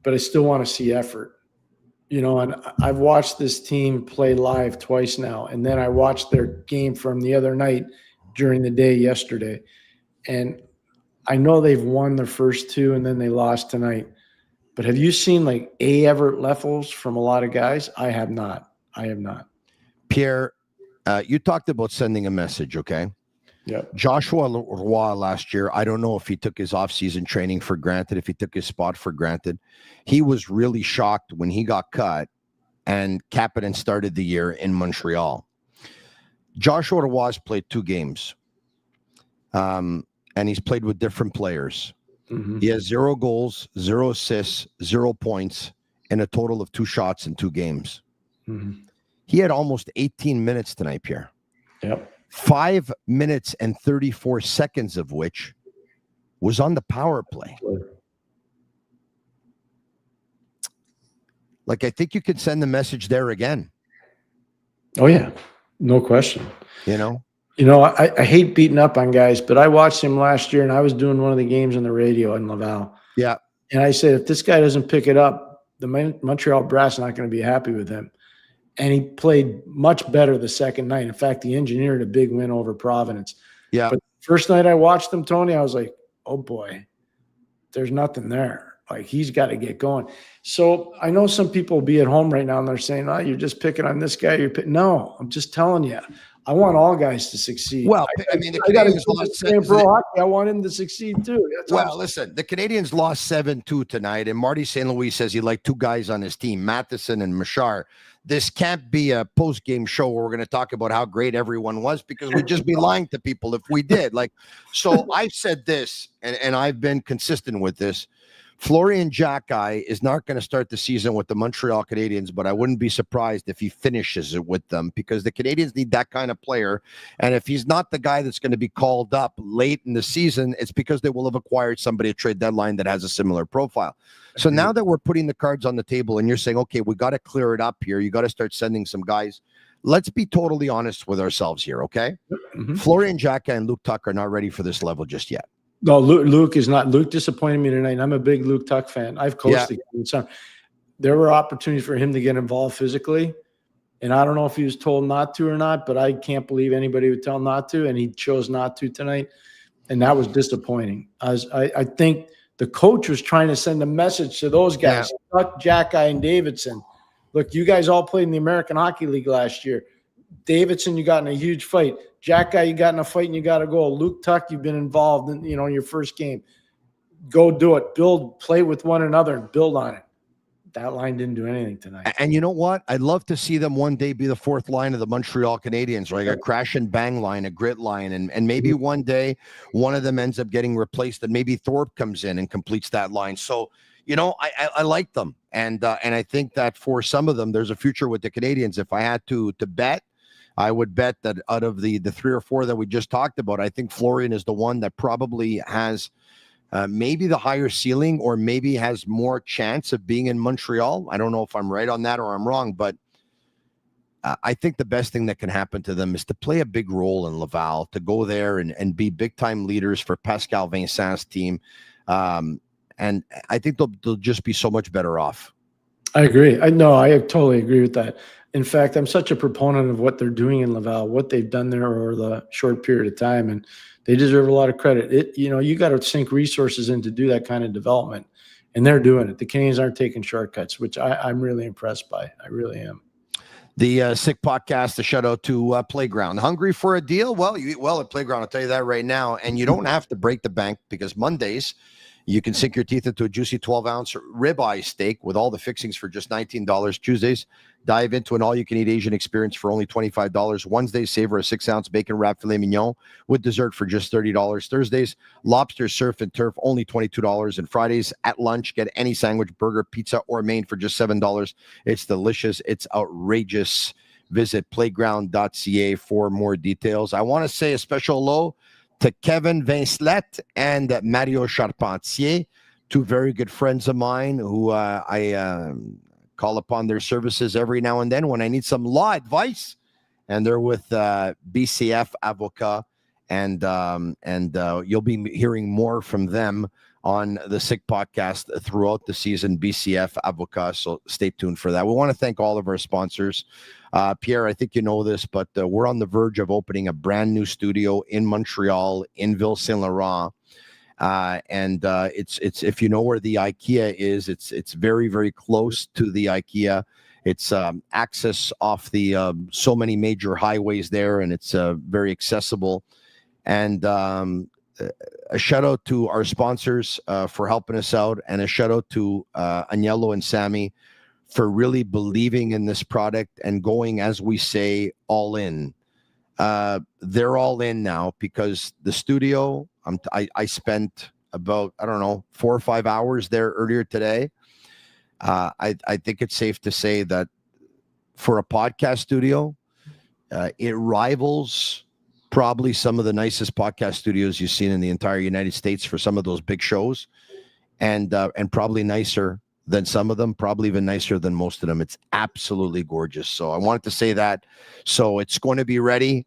but I still want to see effort. You know, and I've watched this team play live twice now, and then I watched their game from the other night during the day yesterday. And I know they've won their first 2, and then they lost tonight. But have you seen like Everett levels from a lot of guys? I have not. Pierre, you talked about sending a message, okay? Yeah. Joshua Roy last year, I don't know if he took his off-season training for granted, if he took his spot for granted. He was really shocked when he got cut and Kapanen started the year in Montreal. Joshua Roy has played 2 games, and he's played with different players. Mm-hmm. He has 0 goals, 0 assists, 0 points, and a total of 2 shots in 2 games. Mm-hmm. He had almost 18 minutes tonight, Pierre. Yep. 5 minutes and 34 seconds of which was on the power play. Like, I think you could send the message there again. Oh, yeah. No question. You know, I hate beating up on guys, but I watched him last year, and I was doing one of the games on the radio in Laval. Yeah. And I said, if this guy doesn't pick it up, the Montreal Brass are not going to be happy with him. And he played much better the second night. In fact, he engineered a big win over Providence. Yeah. But the first night I watched him, Tony, I was like, oh boy, there's nothing there. Like, he's got to get going. So I know some people will be at home right now and they're saying, oh, you're just picking on this guy. No, I'm just telling you. I want all guys to succeed. Well, I mean, the Canadiens lost. I want him to succeed too. Listen, the Canadiens lost 7-2 tonight, and Marty St. Louis says he liked two guys on his team, Matheson and Machar. This can't be a post-game show where we're going to talk about how great everyone was, because we'd just be lying to people if we did. So I've said this, and I've been consistent with this. Florian Xhekaj is not going to start the season with the Montreal Canadiens, but I wouldn't be surprised if he finishes it with them, because the Canadiens need that kind of player. And if he's not the guy that's going to be called up late in the season, it's because they will have acquired somebody at trade deadline that has a similar profile. So now that we're putting the cards on the table and you're saying, okay, we got to clear it up here, you got to start sending some guys. Let's be totally honest with ourselves here, okay? Mm-hmm. Florian Xhekaj and Luke Tuck are not ready for this level just yet. No, Luke is not. Luke disappointed me tonight. And I'm a big Luke Tuck fan. I've coached against him. There were opportunities for him to get involved physically, and I don't know if he was told not to or not, but I can't believe anybody would tell him not to, and he chose not to tonight, and that was disappointing. I think the coach was trying to send a message to those guys, Tuck, Xhekaj, and Davidson. Look, you guys all played in the American Hockey League last year. Davidson, you got in a huge fight. Xhekaj, you got in a fight and you got a goal. Luke Tuck, you've been involved in your first game. Go do it. Play with one another and build on it. That line didn't do anything tonight. And you know what? I'd love to see them one day be the fourth line of the Montreal Canadiens, like a crash and bang line, a grit line, and maybe one day one of them ends up getting replaced, and maybe Thorpe comes in and completes that line. So, I like them, and I think that for some of them, there's a future with the Canadiens. If I had to bet, I would bet that out of the three or four that we just talked about, I think Florian is the one that probably has maybe the higher ceiling, or maybe has more chance of being in Montreal. I don't know if I'm right on that or I'm wrong, but I think the best thing that can happen to them is to play a big role in Laval, to go there and be big-time leaders for Pascal Vincent's team. And I think they'll just be so much better off. I agree. I totally agree with that. In fact, I'm such a proponent of what they're doing in Laval, what they've done there over the short period of time, and they deserve a lot of credit. You got to sink resources in to do that kind of development, and they're doing it. The Canadiens aren't taking shortcuts, which I'm really impressed by. I really am. The Sick Podcast, a shout out to Playground. Hungry for a deal? Well, you eat well at Playground, I'll tell you that right now. And you don't have to break the bank, because Mondays you can sink your teeth into a juicy 12-ounce ribeye steak with all the fixings for just $19. Tuesdays, dive into an all-you-can-eat Asian experience for only $25. Wednesdays, savor a 6-ounce bacon wrap filet mignon with dessert for just $30. Thursdays, lobster, surf, and turf, only $22. And Fridays, at lunch, get any sandwich, burger, pizza, or main for just $7. It's delicious. It's outrageous. Visit playground.ca for more details. I want to say a special hello to Kevin Vincelette and Mario Charpentier, two very good friends of mine who I call upon their services every now and then when I need some law advice. And they're with BCF Avocat, and you'll be hearing more from them on the Sick Podcast throughout the season, BCF Avocat. So stay tuned for that. We want to thank all of our sponsors. Pierre, I think you know this, but we're on the verge of opening a brand new studio in Montreal, in Ville-Saint-Laurent. And it's if you know where the IKEA is, it's very, very close to the IKEA. It's access off the so many major highways there, and it's very accessible. And a shout out to our sponsors for helping us out, and a shout out to Agnello and Sammy for really believing in this product and going, as we say, all in. They're all in now, because the studio, I spent about, 4 or 5 hours there earlier today. I think it's safe to say that for a podcast studio, it rivals probably some of the nicest podcast studios you've seen in the entire United States for some of those big shows, and probably nicer than some of them, probably even nicer than most of them. It's absolutely gorgeous. So I wanted to say that. So it's going to be ready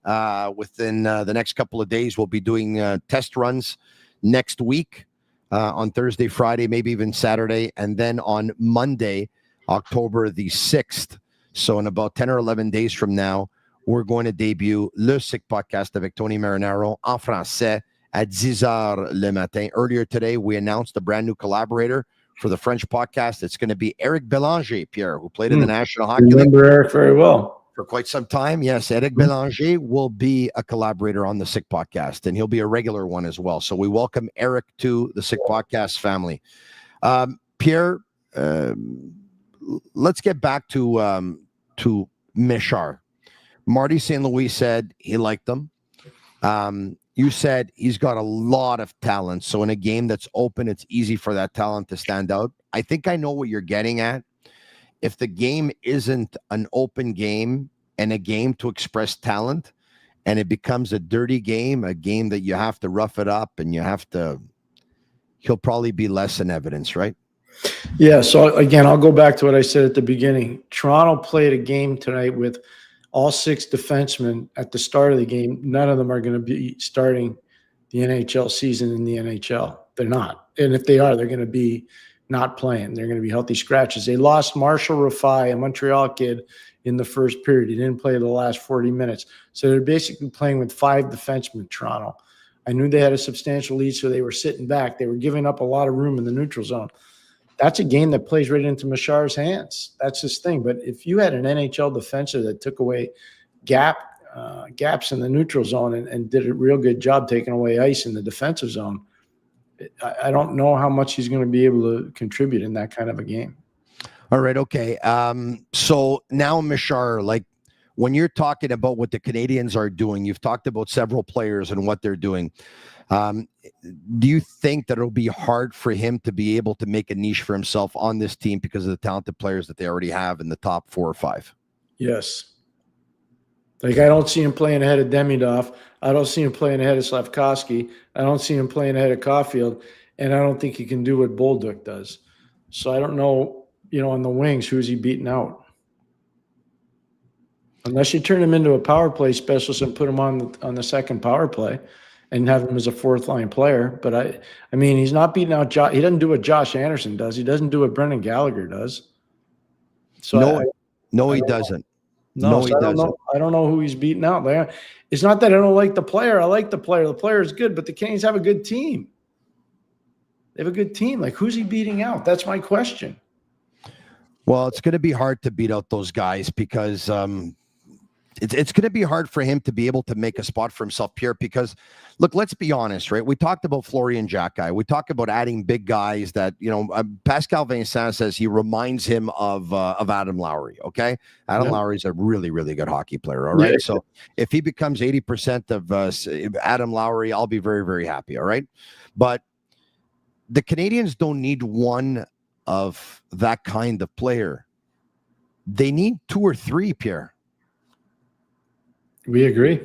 within the next couple of days. We'll be doing test runs next week. on Thursday, Friday, maybe even Saturday. And then on Monday, October the 6th, so in about 10 or 11 days from now, we're going to debut Le Sick Podcast avec Tony Marinaro en français at 10h le matin. Earlier today, we announced a brand new collaborator for the French podcast. It's going to be Eric Bélanger, Pierre, who played in the National Hockey League. Remember Eric very well. For quite some time. Yes, Eric Bélanger will be a collaborator on the Sick Podcast, and he'll be a regular one as well. So we welcome Eric to the Sick Podcast family. Pierre, let's get back to Michar. Marty St. Louis said he liked him. You said he's got a lot of talent. So in a game that's open, it's easy for that talent to stand out. I think I know what you're getting at. If the game isn't an open game and a game to express talent, and it becomes a dirty game, a game that you have to rough it up and he'll probably be less in evidence, right? Yeah. So again, I'll go back to what I said at the beginning. Toronto played a game tonight with all 6 defensemen at the start of the game. None of them are going to be starting the NHL season in the NHL. They're not. And if they are, they're going to be not playing. They're going to be healthy scratches. They lost Marshall Rafai, a Montreal kid, in the first period. He didn't play the last 40 minutes. So they're basically playing with 5 defensemen, Toronto. I knew they had a substantial lead, so they were sitting back. They were giving up a lot of room in the neutral zone. That's a game that plays right into Michar's hands. That's his thing. But if you had an NHL defensive that took away gaps in the neutral zone and did a real good job taking away ice in the defensive zone, I don't know how much he's going to be able to contribute in that kind of a game. All right. Okay. So now, Michar, like when you're talking about what the Canadiens are doing, you've talked about several players and what they're doing. Do you think that it'll be hard for him to be able to make a niche for himself on this team because of the talented players that they already have in the top 4 or 5? Yes. Like, I don't see him playing ahead of Demidov. I don't see him playing ahead of Slavkovsky. I don't see him playing ahead of Caulfield. And I don't think he can do what Bolduc does. So I don't know, on the wings, who's he beating out? Unless you turn him into a power play specialist and put him on the second power play and have him as a 4th-line player. But, I mean, he's not beating out Josh. He doesn't do what Josh Anderson does. He doesn't do what Brendan Gallagher does. So he doesn't. No, so I don't know who he's beating out there. It's not that I don't like the player. I like the player. The player is good, but the Canadiens have a good team. They have a good team. Like, who's he beating out? That's my question. Well, it's going to be hard to beat out those guys because it's going to be hard for him to be able to make a spot for himself, Pierre, because, look, let's be honest, right? We talked about Florian Jacquet. We talk about adding big guys that, Pascal Vincent says he reminds him of Adam Lowry, okay? Adam Lowry's a really, really good hockey player, all right? Yeah. So if he becomes 80% of Adam Lowry, I'll be very, very happy, all right? But the Canadiens don't need one of that kind of player. They need 2 or 3, Pierre. We agree.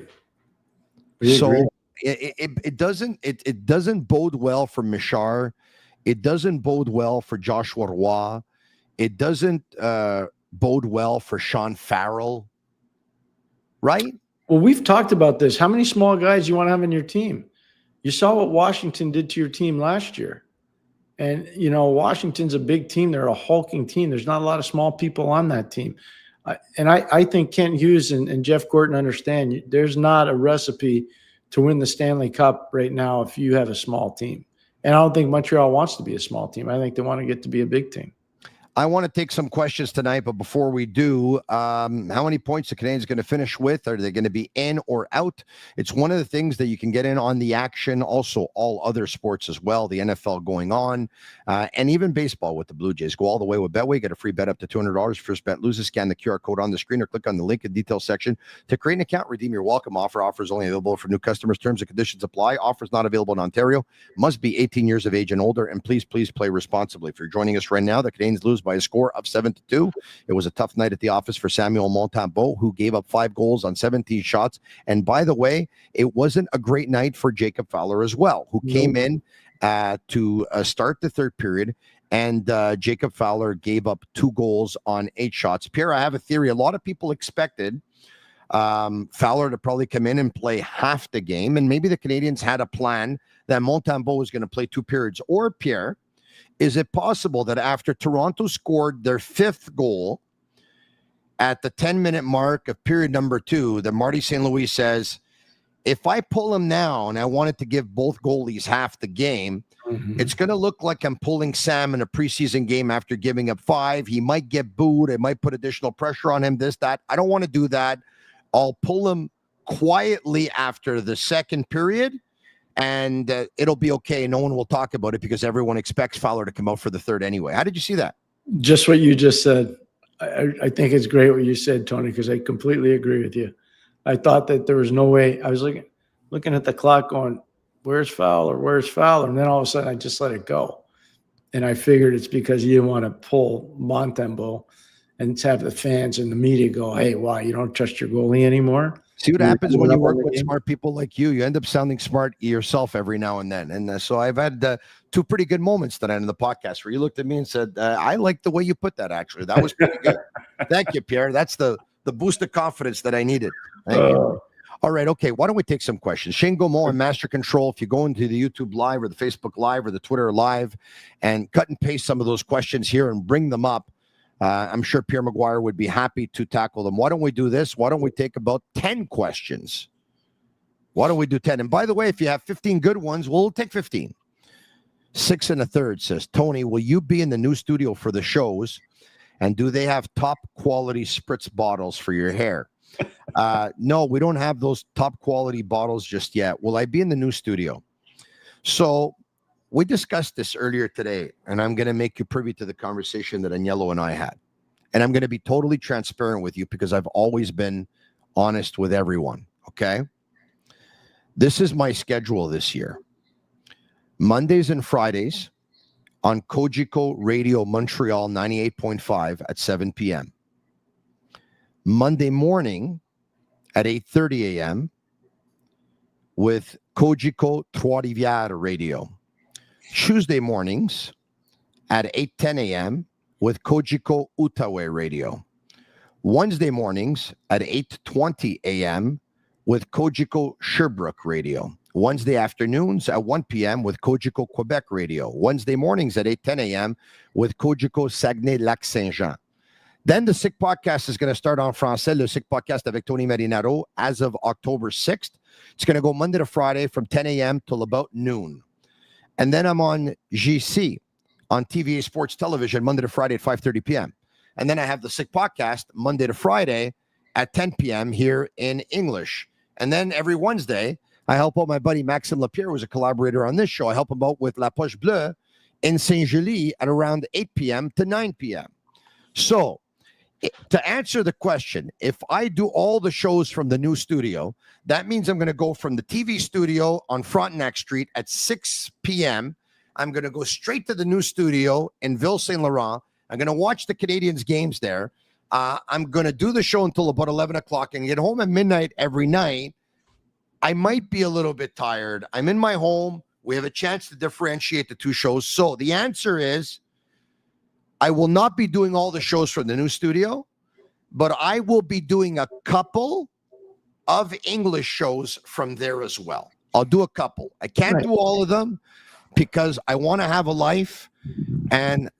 It doesn't bode well for Michar. It doesn't bode well for Joshua Roy. It doesn't bode well for Sean Farrell. Right? Well, we've talked about this. How many small guys you want to have in your team? You saw what Washington did to your team last year. And, Washington's a big team. They're a hulking team. There's not a lot of small people on that team. I think Kent Hughes and Jeff Gorton understand there's not a recipe to win the Stanley Cup right now if you have a small team. And I don't think Montreal wants to be a small team. I think they want to get to be a big team. I want to take some questions tonight, but before we do, how many points the Canadiens going to finish with? Are they going to be in or out? It's one of the things that you can get in on the action. Also, all other sports as well. The NFL going on, and even baseball with the Blue Jays. Go all the way with Betway. Get a free bet up to $200. First bet loses. Scan the QR code on the screen or click on the link in the details section to create an account. Redeem your welcome offer. Offers only available for new customers. Terms and conditions apply. Offers not available in Ontario. Must be 18 years of age and older. And please play responsibly. If you're joining us right now, the Canadiens lose by a score of 7-2. It was a tough night at the office for Samuel Montembeault, who gave up 5 goals on 17 shots. And by the way, it wasn't a great night for Jacob Fowler as well, who came in to start the third period. And Jacob Fowler gave up 2 goals on 8 shots. Pierre, I have a theory. A lot of people expected Fowler to probably come in and play half the game. And maybe the Canadiens had a plan that Montembeault was going to play 2 periods. Or, Pierre, is it possible that after Toronto scored their 5th goal at the 10-minute mark of period number 2, that Marty St. Louis says, if I pull him now and I wanted to give both goalies half the game, it's going to look like I'm pulling Sam in a preseason game after giving up 5. He might get booed. It might put additional pressure on him, this, that. I don't want to do that. I'll pull him quietly after the 2nd period, and it'll be okay. No one will talk about it because everyone expects Fowler to come out for the 3rd anyway. How did you see that? Just what you just said. I think it's great what you said, Tony, because I completely agree with you. I thought that there was no way. I was looking at the clock going, where's Fowler? Where's Fowler? And then all of a sudden I just let it go. And I figured it's because you didn't want to pull Montembeault and have the fans and the media go, hey, why, you don't trust your goalie anymore? See what happens when you work with smart people like you. You end up sounding smart yourself every now and then. And so I've had 2 pretty good moments tonight in the podcast where you looked at me and said, I like the way you put that, actually. That was pretty good. Thank you, Pierre. That's the boost of confidence that I needed. Thank you. All right, okay. Why don't we take some questions? Shane Gaumont and Master Control, if you go into the YouTube Live or the Facebook Live or the Twitter Live and cut and paste some of those questions here and bring them up, I'm sure Pierre McGuire would be happy to tackle them. Why don't we do this? Why don't we take about 10 questions? Why don't we do 10? And by the way, if you have 15 good ones, we'll take 15. 6 1/3 says, Tony, will you be in the new studio for the shows? And do they have top quality spritz bottles for your hair? No, we don't have those top quality bottles just yet. Will I be in the new studio? So we discussed this earlier today, and I'm going to make you privy to the conversation that Agnello and I had. And I'm going to be totally transparent with you because I've always been honest with everyone, okay? This is my schedule this year. Mondays and Fridays on Cogeco Radio Montreal 98.5 at 7 p.m. Monday morning at 8:30 a.m. with Cogeco Trois-Rivières Radio. Tuesday mornings at 8:10 a.m. with Cogeco Outaouais Radio. Wednesday mornings at 8:20 a.m. with Cogeco Sherbrooke Radio. Wednesday afternoons at 1 p.m. with Cogeco Quebec Radio. Wednesday mornings at 8:10 a.m. with Cogeco Saguenay-Lac-Saint-Jean. Then the Sick Podcast is going to start en français, le Sick Podcast avec Tony Marinaro, as of October 6th. It's going to go Monday to Friday from 10 a.m. till about noon. And then I'm on GC on TVA Sports Television Monday to Friday at 5:30 p.m. And then I have the Sick Podcast Monday to Friday at 10 p.m. here in English. And then every Wednesday, I help out my buddy Maxime Lapierre, who's a collaborator on this show. I help him out with La Poche Bleue in Saint-Julie at around 8 p.m. to 9 p.m. So, to answer the question, if I do all the shows from the new studio, that means I'm going to go from the TV studio on Frontenac Street at 6 p.m. I'm going to go straight to the new studio in Ville Saint Laurent. I'm going to watch the Canadiens games there. I'm going to do the show until about 11 o'clock and get home at midnight every night. I might be a little bit tired. I'm in my home. We have a chance to differentiate the 2 shows. So the answer is, I will not be doing all the shows from the new studio, but I will be doing a couple of English shows from there as well. I'll do a couple. I can't do all of them because I want to have a life and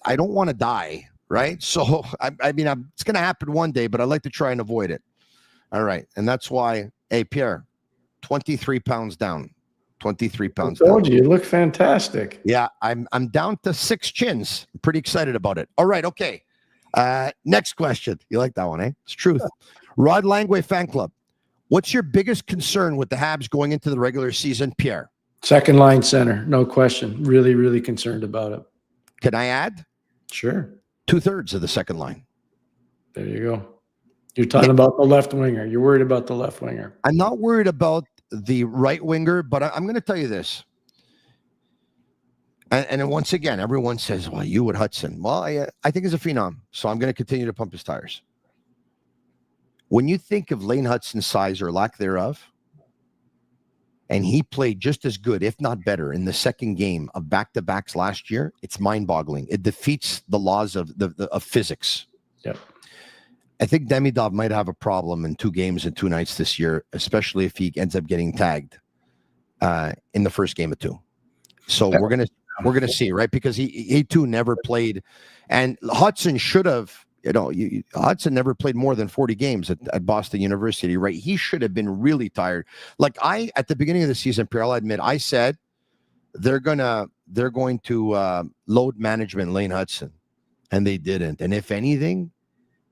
I don't want to die, right? So, I mean, it's going to happen one day, but I'd like to try and avoid it. All right. And that's why, hey, Pierre, 23 pounds down. 23 pounds I told you look fantastic. Yeah, I'm down to 6 chins. I'm pretty excited about it. All right, okay. Next question. You like that one, eh? It's truth. Rod Langway Fan Club. What's your biggest concern with the Habs going into the regular season, Pierre? Second line center, no question. Really, really concerned about it. Can I add? Sure. 2/3 of the second line. There you go. You're talking about the left winger. You're worried about the left winger. I'm not worried about the right winger, but I'm going to tell you this. And once again, everyone says, well, you with Hudson. Well, I think he's a phenom, so I'm going to continue to pump his tires. When you think of Lane Hudson's size or lack thereof, and he played just as good, if not better, in the second game of back-to-backs last year, it's mind-boggling. It defeats the laws of physics. Yep. I think Demidov might have a problem in 2 games and 2 nights this year, especially if he ends up getting tagged in the first game of 2. So we're gonna see, right? Because he too never played, and Hudson should have. Hudson never played more than 40 games at Boston University, right? He should have been really tired. Like at the beginning of the season, Pierre, I'll admit, I said they're going to load management Lane Hudson, and they didn't. And if anything,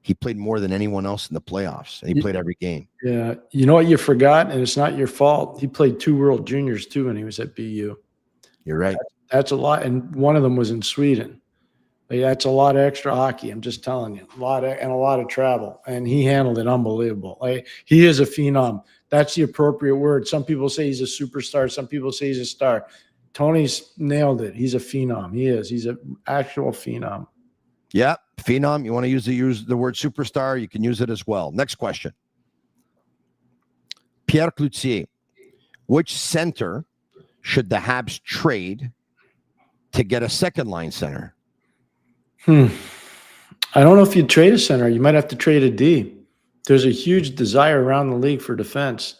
he played more than anyone else in the playoffs, and he played every game. Yeah. You know what you forgot, and it's not your fault. He played 2 World Juniors too when he was at BU. You're right. That's a lot, and one of them was in Sweden. That's a lot of extra hockey. I'm just telling you, a lot of travel, and he handled it unbelievable. He is a phenom. That's the appropriate word. Some people say he's a superstar. Some people say he's a star. Tony's nailed it. He's a phenom. He is. He's an actual phenom. Yeah, phenom. You want to use the word superstar? You can use it as well. Next question. Pierre Cloutier, which center should the Habs trade to get a second line center? I don't know if you'd trade a center. You might have to trade a D. There's a huge desire around the league for defense.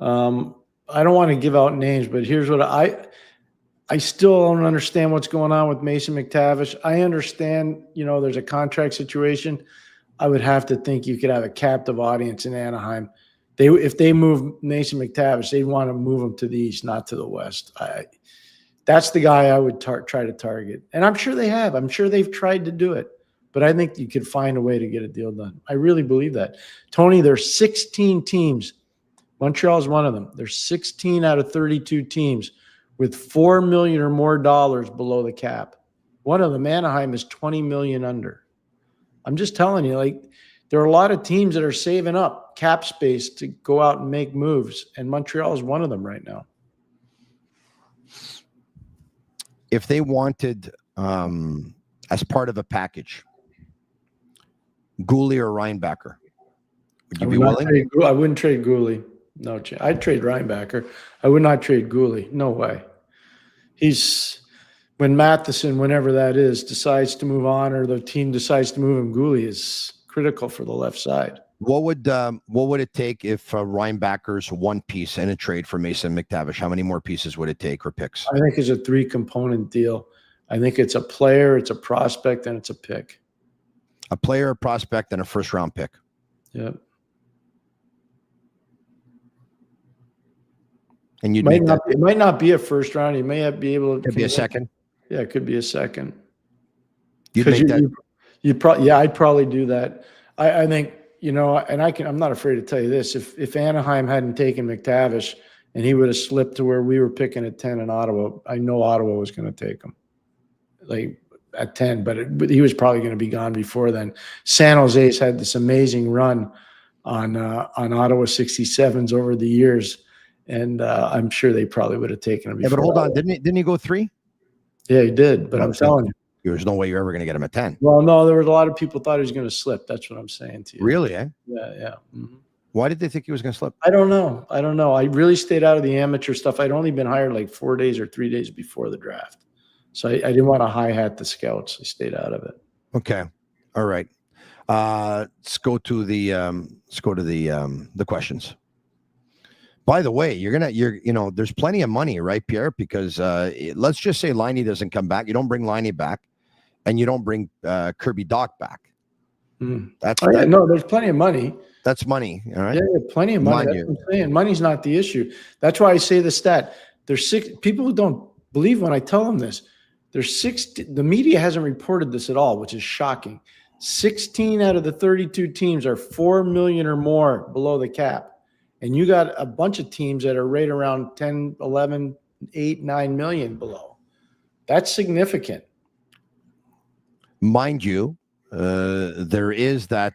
I don't want to give out names, but here's what I still don't understand what's going on with Mason McTavish. I understand, there's a contract situation. I would have to think you could have a captive audience in Anaheim. If they move Mason McTavish, they'd want to move him to the east, not to the west. That's the guy I would try to target. And I'm sure they have. I'm sure they've tried to do it. But I think you could find a way to get a deal done. I really believe that. Tony, there's 16 teams. Montreal is one of them. There's 16 out of 32 teams with $4 million or more below the cap. One of them, Anaheim, is $20 million under. I'm just telling you, there are a lot of teams that are saving up cap space to go out and make moves. And Montreal is one of them right now. If they wanted, as part of a package, Gooley or Reinbacher, would you be willing? I wouldn't trade Gooley. No, I'd trade Reinbacher. I would not trade Gooley. No way. When Matheson, whenever that is, decides to move on, or the team decides to move him, Gooley is critical for the left side. What would it take if Reinbacher's one piece in a trade for Mason McTavish? How many more pieces would it take, or picks? I think it's a 3-component deal. I think it's a player, it's a prospect, and it's a pick. A player, a prospect, and a first-round pick. Yep. And it might not be a first round. You may be able to. Could be a second. Yeah, it could be a second. You'd make that. I'd probably do that. I think. And I'm not afraid to tell you this. If Anaheim hadn't taken McTavish and he would have slipped to where we were picking at 10 in Ottawa, I know Ottawa was going to take him at 10, but he was probably going to be gone before then. San Jose's had this amazing run on Ottawa 67s over the years, and I'm sure they probably would have taken him before. Yeah, but hold on. Didn't he go 3? Yeah, he did, but I'm telling you. There's no way you're ever going to get him at 10. Well, no, there was a lot of people thought he was going to slip. That's what I'm saying to you. Really, eh? Yeah. Mm-hmm. Why did they think he was going to slip? I don't know. I really stayed out of the amateur stuff. I'd only been hired 4 days or 3 days before the draft. So I didn't want to hi-hat the scouts. I stayed out of it. Okay. All right. Let's go to the questions. By the way, there's plenty of money, right, Pierre? Because let's just say Laine doesn't come back. You don't bring Laine back, and you don't bring Kirby Dach back. No, there's plenty of money. That's money, all right? Yeah, plenty of money. That's what I'm saying. Money's not the issue. That's why I say the stat. There's 6 people who don't believe when I tell them this. There's 60. The media hasn't reported this at all, which is shocking. 16 out of the 32 teams are $4 million or more below the cap. And you got a bunch of teams that are right around 10, 11, 8, 9 million below. That's significant. Mind you, there is that.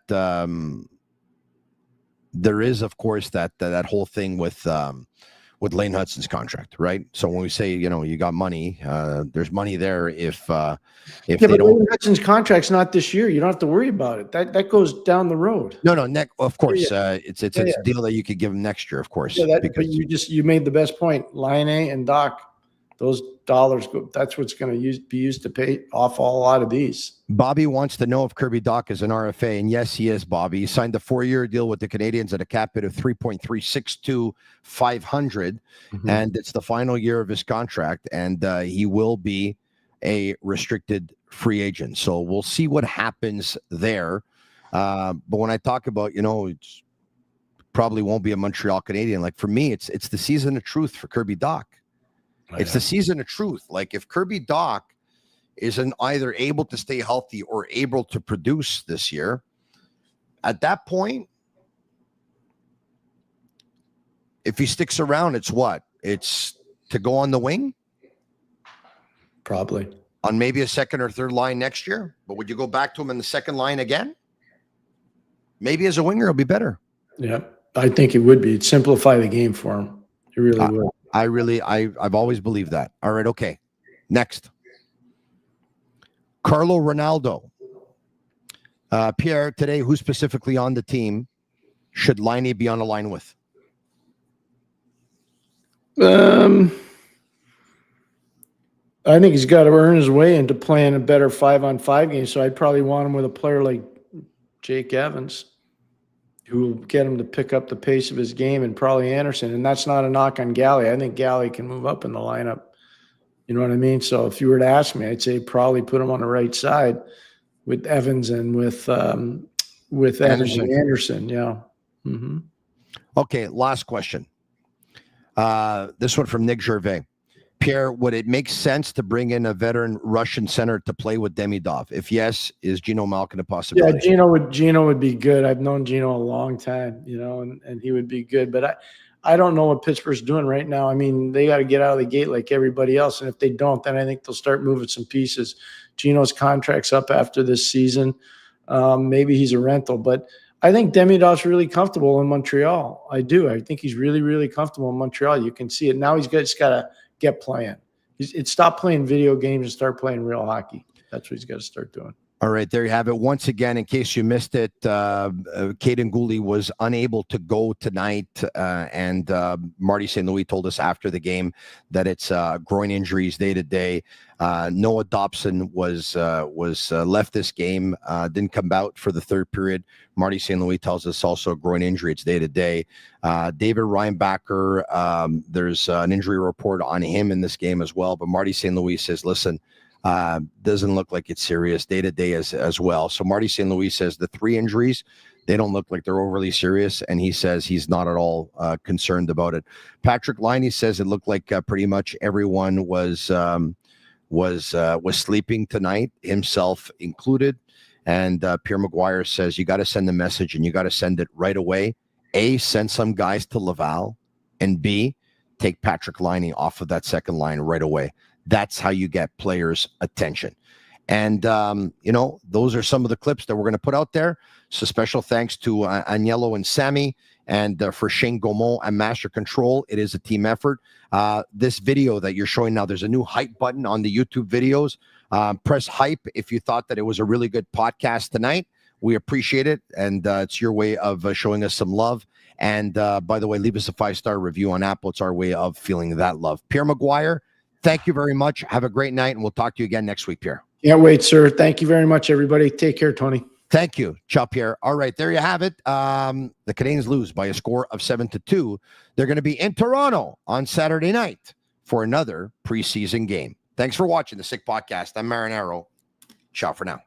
There is, of course, that whole thing with Lane Hudson's contract, right? So when we say you got money, there's money there. If but Lane Hudson's contract's not this year. You don't have to worry about it. That goes down the road. No, of course, it's a deal that you could give him next year, of course. Yeah, but you made the best point. Laine and Dach, those dollars go. That's what's going to be used to pay off a lot of these. Bobby wants to know if Kirby Dach is an RFA, and yes, he is. Bobby, he signed a 4-year deal with the Canadiens at a cap hit of $3.362,500, and it's the final year of his contract, and he will be a restricted free agent. So we'll see what happens there. But when I talk about, it's probably won't be a Montreal Canadien. Like for me, it's the season of truth for Kirby Dach. It's the season of truth. Like if Kirby Dach isn't either able to stay healthy or able to produce this year, at that point, if he sticks around, it's what? It's to go on the wing? Probably. On maybe a second or third line next year? But would you go back to him in the second line again? Maybe as a winger, it'll be better. Yeah, I think it would be. It'd simplify the game for him. It really would. I've always believed that. All right, okay. Next. Carlo Ronaldo. Pierre, today, who specifically on the team should Laine be on a line with? I think he's got to earn his way into playing a better 5-on-5 game. So I'd probably want him with a player like Jake Evans, who will get him to pick up the pace of his game, and probably Anderson. And that's not a knock on Galley. I think Galley can move up in the lineup. You know what I mean? So if you were to ask me, I'd say probably put him on the right side with Evans and with Anderson. Yeah. Mm-hmm. Okay, last question. This one from Nick Gervais. Pierre, would it make sense to bring in a veteran Russian center to play with Demidov? If yes, is Gino Malkin a possibility? Yeah, Gino would be good. I've known Gino a long time, and he would be good. But I don't know what Pittsburgh's doing right now. I mean, they got to get out of the gate like everybody else. And if they don't, then I think they'll start moving some pieces. Gino's contract's up after this season. Maybe he's a rental. But I think Demidov's really comfortable in Montreal. I do. I think he's really, really comfortable in Montreal. You can see it. Now he's just got to get playing. Stop playing video games and start playing real hockey. That's what he's got to start doing. All right, there you have it. Once again, in case you missed it, Caden Gooley was unable to go tonight, and Marty St. Louis told us after the game that it's groin injuries day to day. Noah Dobson was left this game, didn't come out for the third period. Marty St. Louis tells us also a groin injury. It's day to day. David Reinbacher, there's an injury report on him in this game as well. But Marty St. Louis says, listen, doesn't look like it's serious day to day as well. So Marty St. Louis says the 3 injuries, they don't look like they're overly serious, and he says he's not at all concerned about it. Patrick Laine says it looked like pretty much everyone was sleeping tonight, himself included. And Pierre McGuire says you got to send the message, and you got to send it right away. A, send some guys to Laval, and B, take Patrick Laine off of that second line right away. That's how you get players' attention. And, those are some of the clips that we're going to put out there. So special thanks to Agnello and Sammy, and for Shane Gaumont and Master Control. It is a team effort. This video that you're showing now, there's a new hype button on the YouTube videos. Press hype if you thought that it was a really good podcast tonight. We appreciate it, and it's your way of showing us some love. And by the way, leave us a 5-star review on Apple. It's our way of feeling that love. Pierre McGuire, thank you very much. Have a great night, and we'll talk to you again next week, Pierre. Can't wait, sir. Thank you very much, everybody. Take care, Tony. Thank you. Ciao, Pierre. All right, there you have it. The Canadiens lose by a score of 7-2. They're going to be in Toronto on Saturday night for another preseason game. Thanks for watching the Sick Podcast. I'm Marinaro. Ciao for now.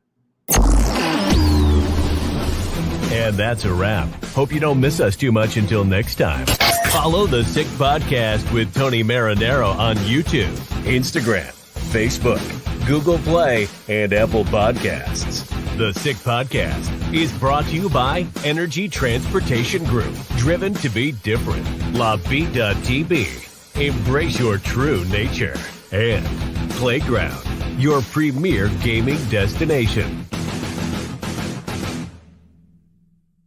And that's a wrap. Hope you don't miss us too much until next time. Follow the Sick Podcast with Tony Marinaro on YouTube, Instagram, Facebook, Google Play, and Apple Podcasts. The Sick Podcast is brought to you by Energy Transportation Group, driven to be different. LaVita.tb, embrace your true nature. And Playground, your premier gaming destination.